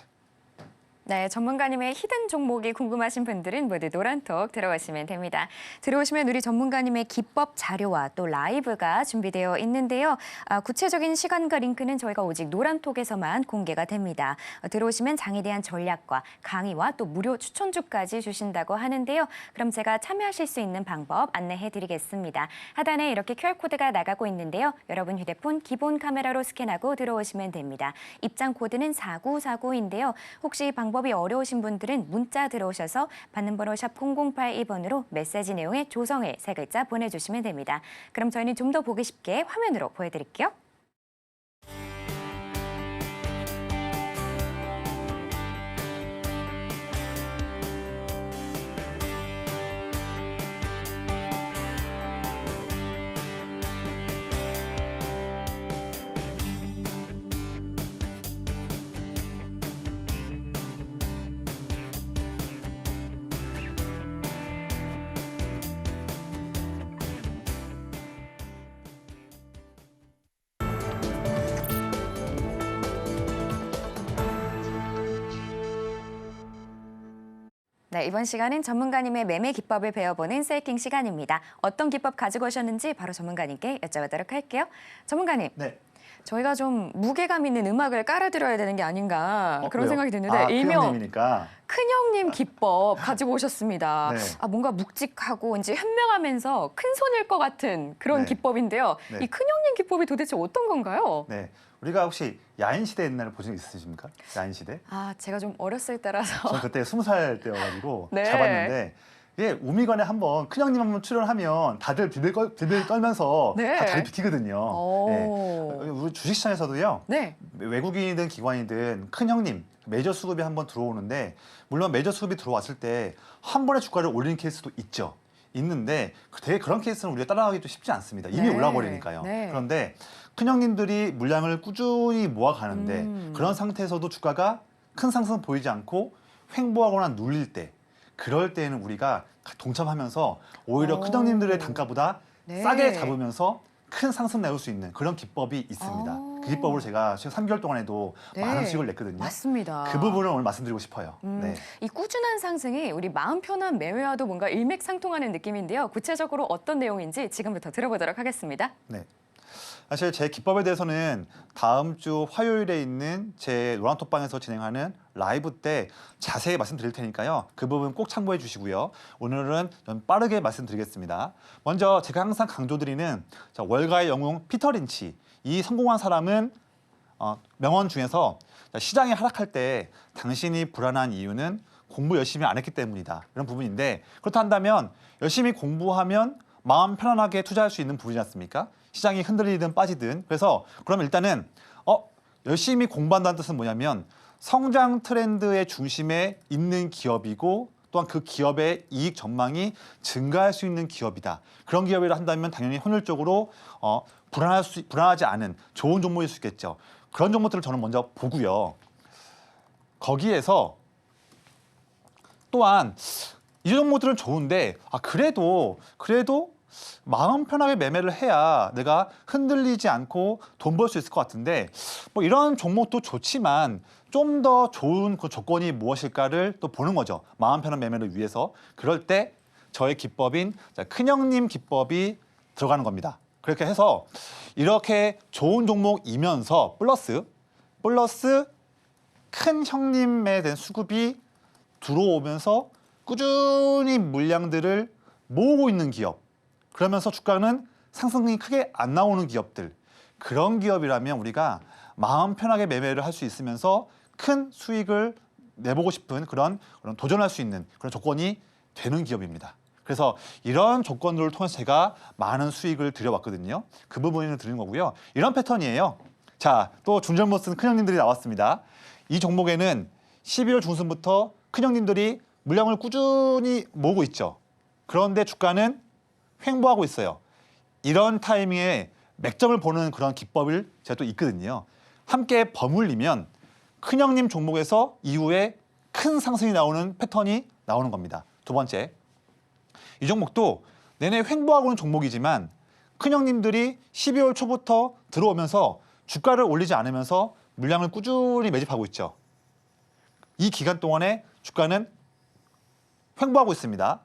네, 전문가님의 히든 종목이 궁금하신 분들은 모두 노란톡 들어오시면 됩니다. 들어오시면 우리 전문가님의 기법 자료와 또 라이브가 준비되어 있는데요. 구체적인 시간과 링크는 저희가 오직 노란톡에서만 공개가 됩니다. 들어오시면 장에 대한 전략과 강의와 또 무료 추천주까지 주신다고 하는데요. 그럼 제가 참여하실 수 있는 방법 안내해드리겠습니다. 하단에 이렇게 QR코드가 나가고 있는데요. 여러분 휴대폰 기본 카메라로 스캔하고 들어오시면 됩니다. 입장 코드는 4949인데요. 혹시 방법이 어려우신 분들은 문자 들어오셔서 받는 번호 샵 0082번으로 메시지 내용에 조성을 3글자 보내주시면 됩니다. 그럼 저희는 좀 더 보기 쉽게 화면으로 보여드릴게요. 네, 이번 시간은 전문가님의 매매 기법을 배워보는 셀킹 시간입니다. 어떤 기법 가지고 오셨는지 바로 전문가님께 여쭤보도록 할게요. 전문가님, 네. 저희가 좀 무게감 있는 음악을 깔아드려야 되는 게 아닌가 그런 왜요? 생각이 드는데 일명 큰형님이니까. 큰형님 기법 가지고 오셨습니다. 네. 뭔가 묵직하고 이제 현명하면서 큰 손일 것 같은 그런 네. 기법인데요. 네. 이 큰형님 기법이 도대체 어떤 건가요? 네. 우리가 혹시 야인시대 옛날에 보신 적 있으십니까? 야인시대? 제가 좀 어렸을 때라서. 전 그때 20살 때여가지고 네. 잘 봤는데 이게 우미관에 한번 큰형님 한번 출연하면 다들 비빌 떨면서 네. 다 다리 비키거든요. 네. 오. 우리 주식시장에서도요. 네. 외국인이든 기관이든 큰형님 메이저 수급이 한번 들어오는데 물론 메이저 수급이 들어왔을 때 한 번에 주가를 올리는 케이스도 있는데 되게 그런 케이스는 우리가 따라가기도 쉽지 않습니다. 이미 네. 올라버리니까요. 네. 그런데 큰형님들이 물량을 꾸준히 모아가는데 그런 상태에서도 주가가 큰 상승 보이지 않고 횡보하거나 눌릴 때 그럴 때에는 우리가 동참하면서 오히려 오. 큰형님들의 단가보다 네. 싸게 잡으면서 큰 상승 내올 수 있는 그런 기법이 있습니다. 오. 그 기법을 제가 지금 3개월 동안에도 네. 많은 수익을 냈거든요. 맞습니다. 그 부분을 오늘 말씀드리고 싶어요. 네. 이 꾸준한 상승이 우리 마음 편한 매매와도 뭔가 일맥상통하는 느낌인데요. 구체적으로 어떤 내용인지 지금부터 들어보도록 하겠습니다. 네. 사실 제 기법에 대해서는 다음 주 화요일에 있는 제 노란톡방에서 진행하는 라이브 때 자세히 말씀드릴 테니까요. 그 부분 꼭 참고해 주시고요. 오늘은 좀 빠르게 말씀드리겠습니다. 먼저 제가 항상 강조드리는 월가의 영웅 피터 린치. 이 성공한 사람은 명언 중에서 시장이 하락할 때 당신이 불안한 이유는 공부 열심히 안 했기 때문이다. 이런 부분인데 그렇다 한다면 열심히 공부하면 마음 편안하게 투자할 수 있는 부분이지 않습니까? 시장이 흔들리든 빠지든. 그래서 그러면 일단은 열심히 공부한다는 뜻은 뭐냐면 성장 트렌드의 중심에 있는 기업이고 또한 그 기업의 이익 전망이 증가할 수 있는 기업이다. 그런 기업이라 한다면 당연히 확률적으로 불안하지 않은 좋은 종목일 수 있겠죠. 그런 종목들을 저는 먼저 보고요. 거기에서 또한 이 종목들은 좋은데 그래도 마음 편하게 매매를 해야 내가 흔들리지 않고 돈 벌 수 있을 것 같은데 뭐 이런 종목도 좋지만 좀 더 좋은 그 조건이 무엇일까를 또 보는 거죠. 마음 편한 매매를 위해서. 그럴 때 저의 기법인 큰형님 기법이 들어가는 겁니다. 그렇게 해서 이렇게 좋은 종목이면서 플러스 큰 형님에 대한 수급이 들어오면서 꾸준히 물량들을 모으고 있는 기업. 그러면서 주가는 상승이 크게 안 나오는 기업들. 그런 기업이라면 우리가 마음 편하게 매매를 할 수 있으면서 큰 수익을 내보고 싶은 그런 도전할 수 있는 그런 조건이 되는 기업입니다. 그래서 이런 조건들을 통해서 제가 많은 수익을 들여왔거든요. 그 부분을 드리는 거고요. 이런 패턴이에요. 자, 또 중절못 쓴 큰형님들이 나왔습니다. 이 종목에는 12월 중순부터 큰형님들이 물량을 꾸준히 모으고 있죠. 그런데 주가는 횡보하고 있어요. 이런 타이밍에 맥점을 보는 그런 기법을 제가 또 있거든요. 함께 버물리면 큰형님 종목에서 이후에 큰 상승이 나오는 패턴이 나오는 겁니다. 두 번째, 이 종목도 내내 횡보하고 있는 종목이지만 큰형님들이 12월 초부터 들어오면서 주가를 올리지 않으면서 물량을 꾸준히 매집하고 있죠. 이 기간 동안에 주가는 횡보하고 있습니다.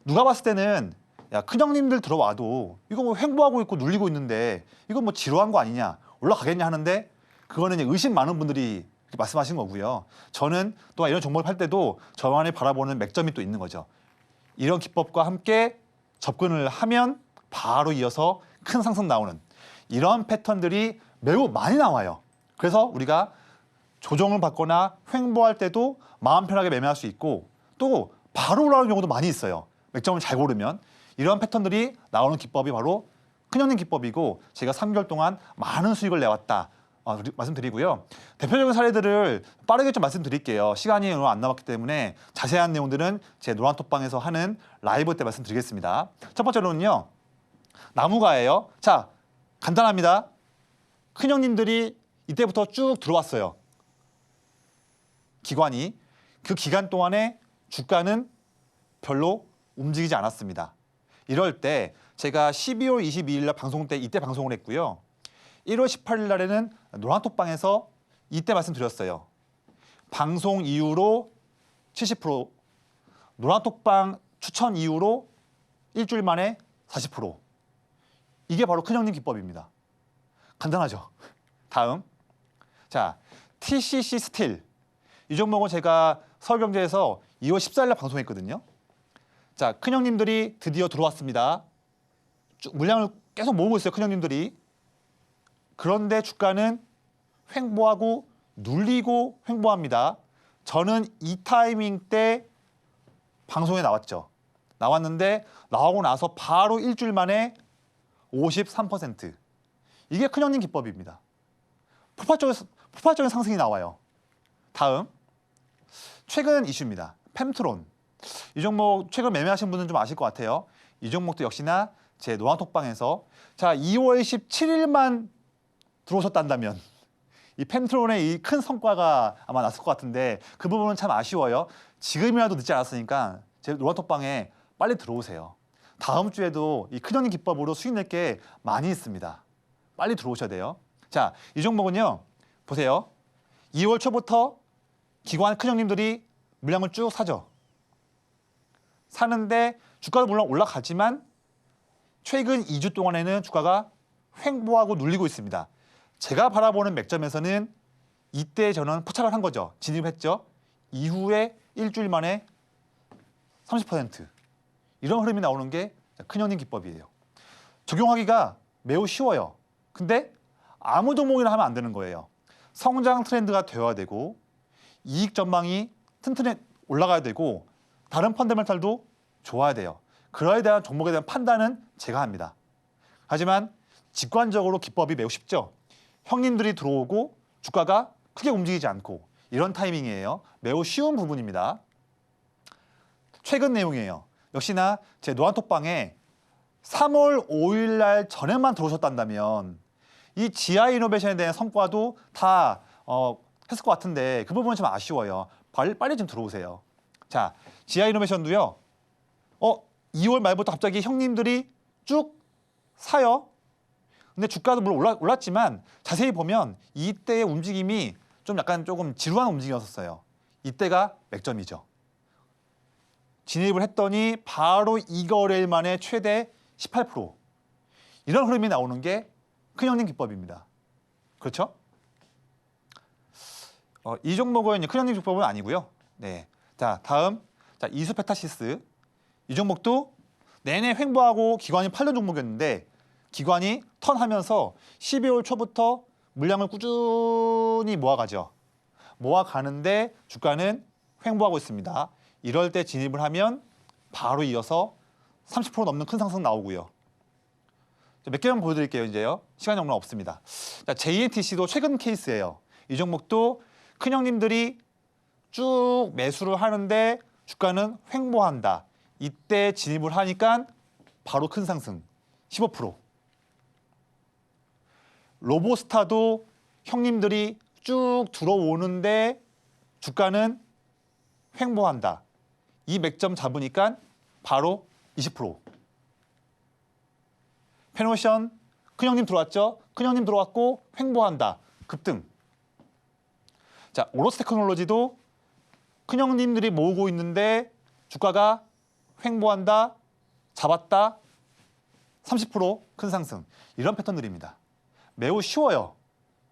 누가 봤을 때는 야, 큰형님들 들어와도 이거 뭐 횡보하고 있고 눌리고 있는데 이거 뭐 지루한 거 아니냐, 올라가겠냐 하는데 그거는 이제 의심 많은 분들이 이렇게 말씀하신 거고요. 저는 또한 이런 종목을 팔 때도 저만이 바라보는 맥점이 또 있는 거죠. 이런 기법과 함께 접근을 하면 바로 이어서 큰 상승 나오는 이런 패턴들이 매우 많이 나와요. 그래서 우리가 조정을 받거나 횡보할 때도 마음 편하게 매매할 수 있고 또 바로 올라오는 경우도 많이 있어요. 맥점을 잘 고르면. 이런 패턴들이 나오는 기법이 바로 큰형님 기법이고 제가 3개월 동안 많은 수익을 내왔다 말씀드리고요. 대표적인 사례들을 빠르게 좀 말씀드릴게요. 시간이 얼마 안 남았기 때문에 자세한 내용들은 제 노란톡방에서 하는 라이브 때 말씀드리겠습니다. 첫 번째로는요. 나무가예요. 자, 간단합니다. 큰형님들이 이때부터 쭉 들어왔어요. 기관이. 그 기간 동안에 주가는 별로 움직이지 않았습니다. 이럴 때 제가 12월 22일 날 방송 때 이때 방송을 했고요. 1월 18일 날에는 노란톡방에서 이때 말씀드렸어요. 방송 이후로 70%, 노란톡방 추천 이후로 일주일 만에 40%. 이게 바로 큰형님 기법입니다. 간단하죠? 다음. 자, TCC 스틸. 이 종목은 제가 서울경제에서 2월 14일 날 방송했거든요. 자, 큰형님들이 드디어 들어왔습니다. 물량을 계속 모으고 있어요, 큰형님들이. 그런데 주가는 횡보하고 눌리고 횡보합니다. 저는 이 타이밍 때 방송에 나왔죠. 나왔는데 나오고 나서 바로 일주일 만에 53%. 이게 큰형님 기법입니다. 폭발적인 상승이 나와요. 다음. 최근 이슈입니다. 펨트론. 이 종목 최근 매매하신 분은 좀 아실 것 같아요. 이 종목도 역시나 제 노란톡방에서 자 2월 17일만 들어오셨단다면 이 펨트론의 이 큰 성과가 아마 났을 것 같은데 그 부분은 참 아쉬워요. 지금이라도 늦지 않았으니까 제 노란톡방에 빨리 들어오세요. 다음 주에도 이 큰형님 기법으로 수익 낼 게 많이 있습니다. 빨리 들어오셔야 돼요. 자, 이 종목은요. 보세요. 2월 초부터 기관 큰형님들이 물량을 쭉 사죠. 사는데 주가도 물론 올라가지만 최근 2주 동안에는 주가가 횡보하고 눌리고 있습니다. 제가 바라보는 맥점에서는 이때 저는 포착을 한 거죠. 진입했죠. 이후에 일주일 만에 30%. 이런 흐름이 나오는 게 큰형님 기법이에요. 적용하기가 매우 쉬워요. 근데 아무 종목이나 하면 안 되는 거예요. 성장 트렌드가 되어야 되고 이익 전망이 튼튼히 올라가야 되고 다른 펀더멘탈도 좋아야 돼요. 그거에 대한 종목에 대한 판단은 제가 합니다. 하지만 직관적으로 기법이 매우 쉽죠. 형님들이 들어오고 주가가 크게 움직이지 않고 이런 타이밍이에요. 매우 쉬운 부분입니다. 최근 내용이에요. 역시나 제 노란톡방에 3월 5일 날 전에만 들어오셨단다면 이 GI 이노베이션에 대한 성과도 다 했을 것 같은데 그 부분은 좀 아쉬워요. 빨리 좀 들어오세요. 자, GI 이노베이션도요. 2월 말부터 갑자기 형님들이 쭉 사요. 근데 주가도 물론 올랐지만 자세히 보면 이때의 움직임이 좀 약간 조금 지루한 움직임이었어요. 이때가 맥점이죠. 진입을 했더니 바로 2거래일 만에 최대 18%. 이런 흐름이 나오는 게 큰형님 기법입니다. 그렇죠? 이 종목은 큰형님 기법은 아니고요. 네. 자, 다음. 자, 이수페타시스. 이 종목도 내내 횡보하고 기관이 팔던 종목이었는데 기관이 턴하면서 12월 초부터 물량을 꾸준히 모아가죠. 모아가는데 주가는 횡보하고 있습니다. 이럴 때 진입을 하면 바로 이어서 30% 넘는 큰 상승 나오고요. 몇 개만 보여드릴게요. 이제요. 시간이 얼마 없습니다. 자, JNTC도 최근 케이스예요. 이 종목도 큰형님들이 쭉 매수를 하는데 주가는 횡보한다. 이때 진입을 하니까 바로 큰 상승, 15%. 로보스타도 형님들이 쭉 들어오는데 주가는 횡보한다. 이 맥점 잡으니까 바로 20%. 페노션 큰형님 들어왔죠? 큰형님 들어왔고 횡보한다. 급등. 자, 오로스 테크놀로지도 큰형님들이 모으고 있는데 주가가 횡보한다. 잡았다. 30%큰 상승. 이런 패턴들입니다. 매우 쉬워요.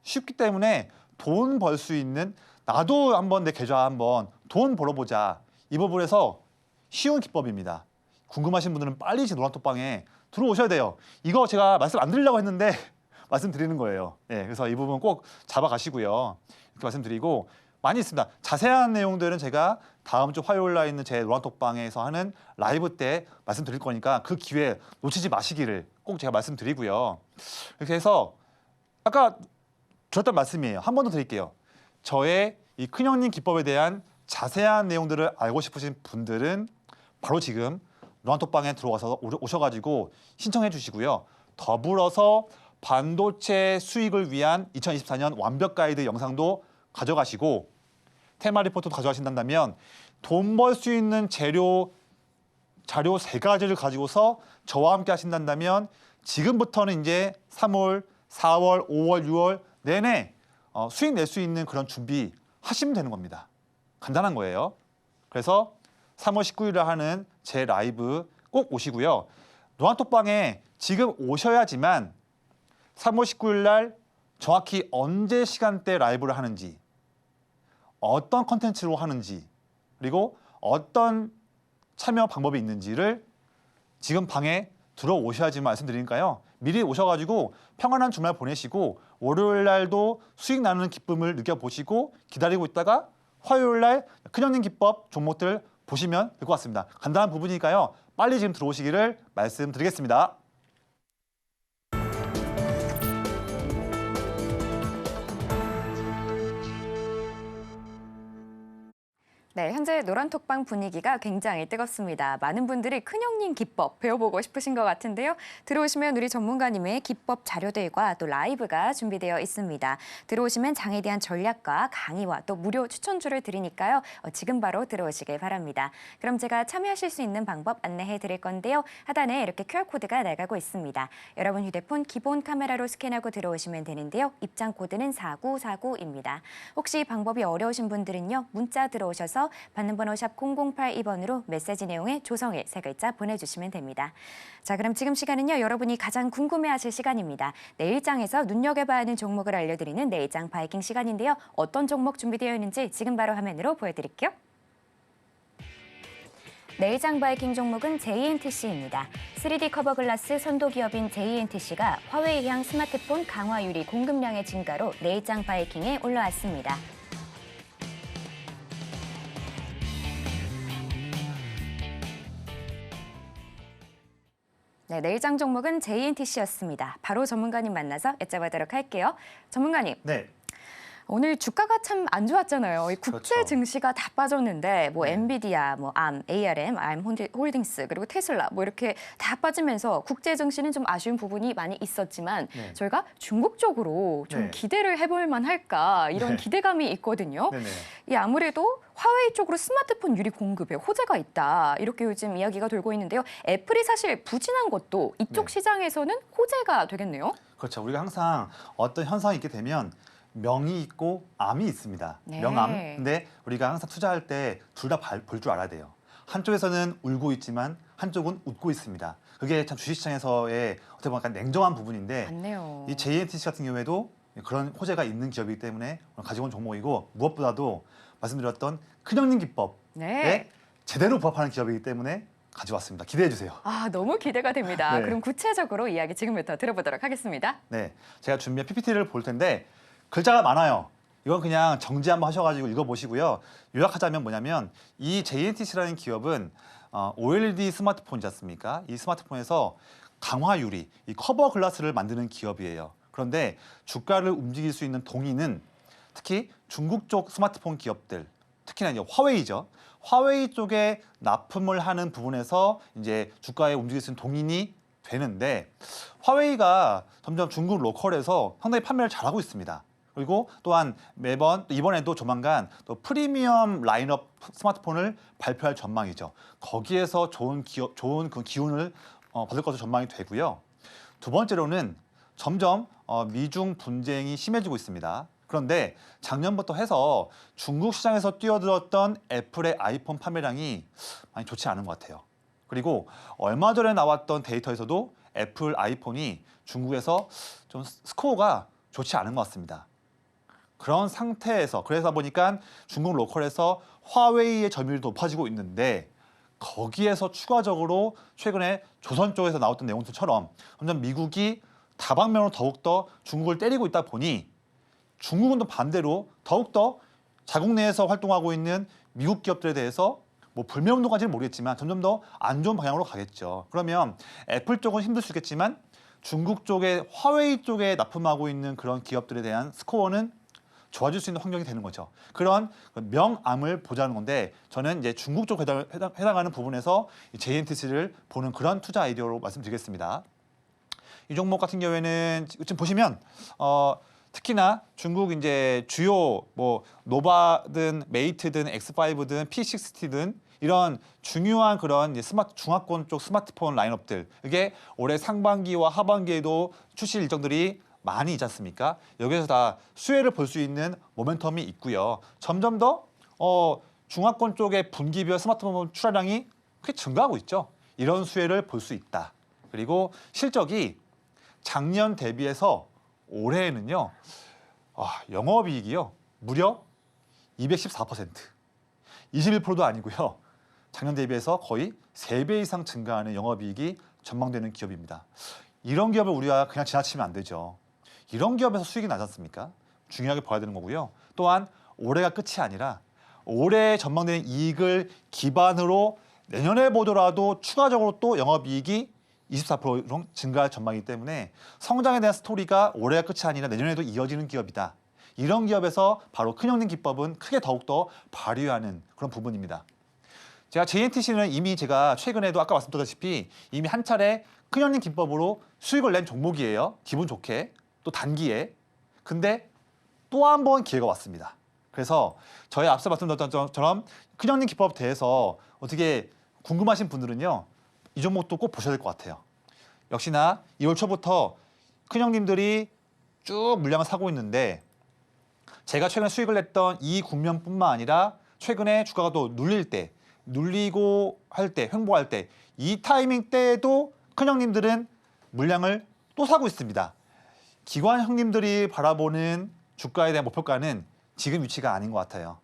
쉽기 때문에 돈 벌 수 있는 나도 한번 내 계좌 한번 돈 벌어보자. 이 부분에서 쉬운 기법입니다. 궁금하신 분들은 빨리 제 노란톡방에 들어오셔야 돼요. 이거 제가 말씀 안 드리려고 했는데 말씀드리는 거예요. 예, 그래서 이 부분 꼭 잡아가시고요. 이렇게 말씀드리고 많이 있습니다. 자세한 내용들은 제가 다음 주 화요일 날 있는 제 노란톡방에서 하는 라이브 때 말씀드릴 거니까 그 기회 놓치지 마시기를 꼭 제가 말씀드리고요. 이렇게 해서 아까 드렸던 말씀이에요. 한 번 더 드릴게요. 저의 이 큰형님 기법에 대한 자세한 내용들을 알고 싶으신 분들은 바로 지금 노란톡방에 들어와서 오셔가지고 신청해 주시고요. 더불어서 반도체 수익을 위한 2024년 완벽 가이드 영상도 가져가시고 테마 리포트도 가져가신다면 돈 벌 수 있는 자료 3가지를 가지고서 저와 함께 하신다면 지금부터는 이제 3월, 4월, 5월, 6월 내내 수익 낼 수 있는 그런 준비 하시면 되는 겁니다. 간단한 거예요. 그래서 3월 19일에 하는 제 라이브 꼭 오시고요. 노란톡방에 지금 오셔야지만 3월 19일 날 정확히 언제 시간대 라이브를 하는지, 어떤 컨텐츠로 하는지, 그리고 어떤 참여 방법이 있는지를 지금 방에 들어오셔야지만 말씀드리니까요. 미리 오셔가지고 평안한 주말 보내시고 월요일 날도 수익 나는 기쁨을 느껴보시고 기다리고 있다가 화요일 날 큰형님 기법 종목들 보시면 될 것 같습니다. 간단한 부분이니까요. 빨리 지금 들어오시기를 말씀드리겠습니다. 네, 현재 노란톡방 분위기가 굉장히 뜨겁습니다. 많은 분들이 큰형님 기법 배워보고 싶으신 것 같은데요. 들어오시면 우리 전문가님의 기법 자료들과 또 라이브가 준비되어 있습니다. 들어오시면 장에 대한 전략과 강의와 또 무료 추천주를 드리니까요. 지금 바로 들어오시길 바랍니다. 그럼 제가 참여하실 수 있는 방법 안내해 드릴 건데요. 하단에 이렇게 QR코드가 나가고 있습니다. 여러분 휴대폰 기본 카메라로 스캔하고 들어오시면 되는데요. 입장 코드는 4949입니다. 혹시 방법이 어려우신 분들은요. 문자 들어오셔서 받는 번호 샵 0082번으로 메시지 내용에 조성일 3글자 보내주시면 됩니다. 자, 그럼 지금 시간은요. 여러분이 가장 궁금해하실 시간입니다. 내일장에서 눈여겨봐야 하는 종목을 알려드리는 내일장 바이킹 시간인데요. 어떤 종목 준비되어 있는지 지금 바로 화면으로 보여드릴게요. 내일장 바이킹 종목은 JNTC입니다. 3D 커버 글라스 선도 기업인 JNTC가 화웨이향 스마트폰 강화 유리 공급량의 증가로 내일장 바이킹에 올라왔습니다. 네, 내일장 종목은 JNTC였습니다. 바로 전문가님 만나서 여쭤보도록 할게요. 전문가님. 네. 오늘 주가가 참 안 좋았잖아요. 이 국제 그렇죠. 증시가 다 빠졌는데 뭐 네. 엔비디아, 뭐 암, ARM, 암 홀딩스 그리고 테슬라 뭐 이렇게 다 빠지면서 국제 증시는 좀 아쉬운 부분이 많이 있었지만 네. 저희가 중국 쪽으로 좀 네. 기대를 해볼 만할까 이런 네. 기대감이 있거든요. 네네. 이 아무래도 화웨이 쪽으로 스마트폰 유리 공급에 호재가 있다 이렇게 요즘 이야기가 돌고 있는데요. 애플이 사실 부진한 것도 이쪽 네. 시장에서는 호재가 되겠네요. 그렇죠. 우리가 항상 어떤 현상이 있게 되면 명이 있고 암이 있습니다. 네. 명암. 근데 우리가 항상 투자할 때 둘 다 볼 줄 알아야 돼요. 한쪽에서는 울고 있지만 한쪽은 웃고 있습니다. 그게 참 주식시장에서의 어떻게 보면 약간 냉정한 부분인데 맞네요. 이 JNTC 같은 경우에도 그런 호재가 있는 기업이기 때문에 가지고 온 종목이고 무엇보다도 말씀드렸던 큰형님 기법에 네. 제대로 부합하는 기업이기 때문에 가져왔습니다. 기대해 주세요. 아, 너무 기대가 됩니다. 네. 그럼 구체적으로 이야기 지금부터 들어보도록 하겠습니다. 네, 제가 준비한 PPT를 볼 텐데 글자가 많아요. 이건 그냥 정지 한번 하셔가지고 읽어보시고요. 요약하자면 뭐냐면 이 JNTC라는 기업은 OLED 스마트폰이지 않습니까? 이 스마트폰에서 강화 유리, 이 커버 글라스를 만드는 기업이에요. 그런데 주가를 움직일 수 있는 동인은 특히 중국 쪽 스마트폰 기업들, 특히나 이제 화웨이죠. 화웨이 쪽에 납품을 하는 부분에서 이제 주가에 움직일 수 있는 동인이 되는데 화웨이가 점점 중국 로컬에서 상당히 판매를 잘하고 있습니다. 그리고 또한 매번 이번에도 조만간 또 프리미엄 라인업 스마트폰을 발표할 전망이죠. 거기에서 좋은 그 기운을 받을 것으로 전망이 되고요. 두 번째로는 점점 미중 분쟁이 심해지고 있습니다. 그런데 작년부터 해서 중국 시장에서 뛰어들었던 애플의 아이폰 판매량이 많이 좋지 않은 것 같아요. 그리고 얼마 전에 나왔던 데이터에서도 애플 아이폰이 중국에서 좀 스코어가 좋지 않은 것 같습니다. 그런 상태에서 그래서 보니까 중국 로컬에서 화웨이의 점유율이 높아지고 있는데 거기에서 추가적으로 최근에 조선 쪽에서 나왔던 내용들처럼 점점 미국이 다방면으로 더욱더 중국을 때리고 있다 보니 중국은 또 반대로 더욱더 자국 내에서 활동하고 있는 미국 기업들에 대해서 뭐 불매운동까지는 모르겠지만 점점 더 안 좋은 방향으로 가겠죠. 그러면 애플 쪽은 힘들 수 있겠지만 중국 쪽에 화웨이 쪽에 납품하고 있는 그런 기업들에 대한 스코어는 좋아질 수 있는 환경이 되는 거죠. 그런 명암을 보자는 건데 저는 이제 중국 쪽 해당하는 부분에서 JNTC를 보는 그런 투자 아이디어로 말씀드리겠습니다. 이 종목 같은 경우에는 지금 보시면 특히나 중국 이제 주요 뭐 노바든 메이트든 X5든 P60든 이런 중요한 그런 이제 스마트 중화권 쪽 스마트폰 라인업들 이게 올해 상반기와 하반기에도 출시 일정들이 많이 있지 않습니까? 여기서 다 수혜를 볼 수 있는 모멘텀이 있고요. 점점 더 중화권 쪽의 분기별 스마트폰 출하량이 크게 증가하고 있죠. 이런 수혜를 볼 수 있다. 그리고 실적이 작년 대비해서 올해에는요. 영업이익이요. 무려 214%. 21%도 아니고요. 작년 대비해서 거의 3배 이상 증가하는 영업이익이 전망되는 기업입니다. 이런 기업을 우리가 그냥 지나치면 안 되죠. 이런 기업에서 수익이 나지 않습니까? 중요하게 봐야 되는 거고요. 또한 올해가 끝이 아니라 올해 전망되는 이익을 기반으로 내년에 보더라도 추가적으로 또 영업이익이 24% 증가할 전망이기 때문에 성장에 대한 스토리가 올해가 끝이 아니라 내년에도 이어지는 기업이다. 이런 기업에서 바로 큰형님 기법은 크게 더욱더 발휘하는 그런 부분입니다. 제가 JNTC는 이미 제가 최근에도 아까 말씀드렸다시피 이미 한 차례 큰형님 기법으로 수익을 낸 종목이에요. 기분 좋게. 또 단기에. 근데 또 한 번 기회가 왔습니다. 그래서 저희 앞서 말씀드렸던 것처럼 큰형님 기법 대해서 어떻게 궁금하신 분들은요. 이 종목도 꼭 보셔야 될 것 같아요. 역시나 2월 초부터 큰형님들이 쭉 물량을 사고 있는데 제가 최근에 수익을 냈던 이 국면뿐만 아니라 최근에 주가가 또 눌리고 할 때, 횡보할 때 이 타이밍 때에도 큰형님들은 물량을 또 사고 있습니다. 기관 형님들이 바라보는 주가에 대한 목표가는 지금 위치가 아닌 것 같아요.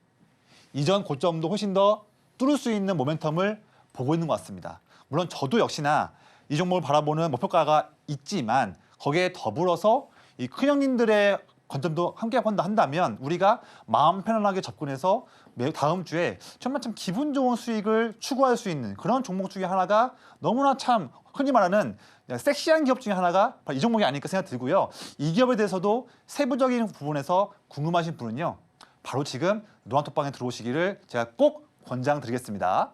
이전 고점도 훨씬 더 뚫을 수 있는 모멘텀을 보고 있는 것 같습니다. 물론 저도 역시나 이 종목을 바라보는 목표가가 있지만 거기에 더불어서 이 큰형님들의 관점도 함께 한다면 우리가 마음 편안하게 접근해서 다음 주에 정말 참 기분 좋은 수익을 추구할 수 있는 그런 종목 중에 하나가 너무나 참 흔히 말하는 섹시한 기업 중에 하나가 바로 이 종목이 아닐까 생각 들고요. 이 기업에 대해서도 세부적인 부분에서 궁금하신 분은요. 바로 지금 노란톡방에 들어오시기를 제가 꼭 권장드리겠습니다.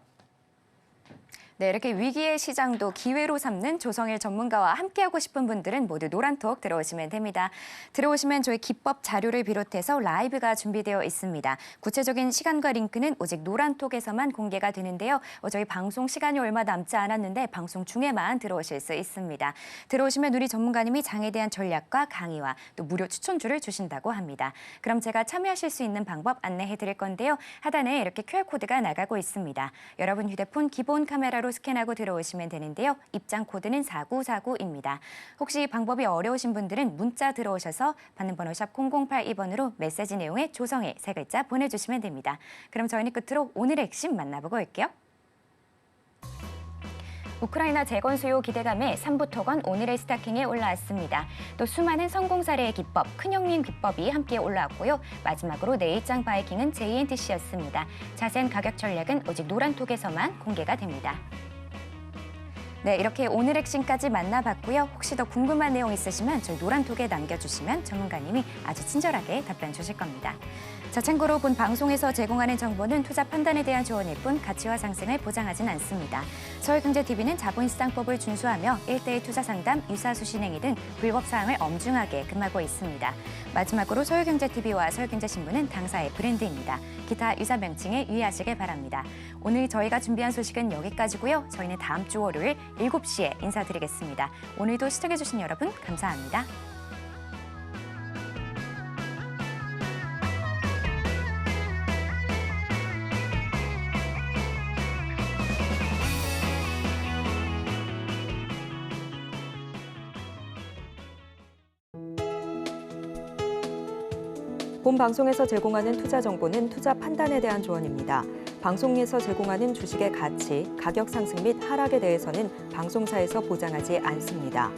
네, 이렇게 위기의 시장도 기회로 삼는 조성일 전문가와 함께하고 싶은 분들은 모두 노란톡 들어오시면 됩니다. 들어오시면 저희 기법 자료를 비롯해서 라이브가 준비되어 있습니다. 구체적인 시간과 링크는 오직 노란톡에서만 공개가 되는데요. 저희 방송 시간이 얼마 남지 않았는데 방송 중에만 들어오실 수 있습니다. 들어오시면 우리 전문가님이 장에 대한 전략과 강의와 또 무료 추천주를 주신다고 합니다. 그럼 제가 참여하실 수 있는 방법 안내해 드릴 건데요. 하단에 이렇게 QR코드가 나가고 있습니다. 여러분 휴대폰 기본 카메라로 스캔하고 들어오시면 되는데요. 입장 코드는 4949입니다. 혹시 방법이 어려우신 분들은 문자 들어오셔서 받는 번호 샵 0082번으로 메시지 내용에 조성일 세 글자 보내주시면 됩니다. 그럼 저희는 끝으로 오늘의 핵심 만나보고 올게요. 우크라이나 재건 수요 기대감에 삼부토건 오늘의 스타킹에 올라왔습니다. 또 수많은 성공 사례의 기법, 큰형님 기법이 함께 올라왔고요. 마지막으로 내일장 바이킹은 JNTC였습니다. 자세한 가격 전략은 오직 노란톡에서만 공개가 됩니다. 네, 이렇게 오늘 핵심까지 만나봤고요. 혹시 더 궁금한 내용 있으시면 저희 노란톡에 남겨주시면 전문가님이 아주 친절하게 답변 주실 겁니다. 자, 참고로 본 방송에서 제공하는 정보는 투자 판단에 대한 조언일 뿐 가치와 상승을 보장하진 않습니다. 서울경제TV는 자본시장법을 준수하며 1:1 투자 상담, 유사수신 행위 등 불법 사항을 엄중하게 금하고 있습니다. 마지막으로 서울경제TV와 서울경제신문은 당사의 브랜드입니다. 기타 유사 명칭에 유의하시길 바랍니다. 오늘 저희가 준비한 소식은 여기까지고요. 저희는 다음 주 월요일 7시에 인사드리겠습니다. 오늘도 시청해주신 여러분 감사합니다. 본 방송에서 제공하는 투자 정보는 투자 판단에 대한 조언입니다. 방송에서 제공하는 주식의 가치, 가격 상승 및 하락에 대해서는 방송사에서 보장하지 않습니다.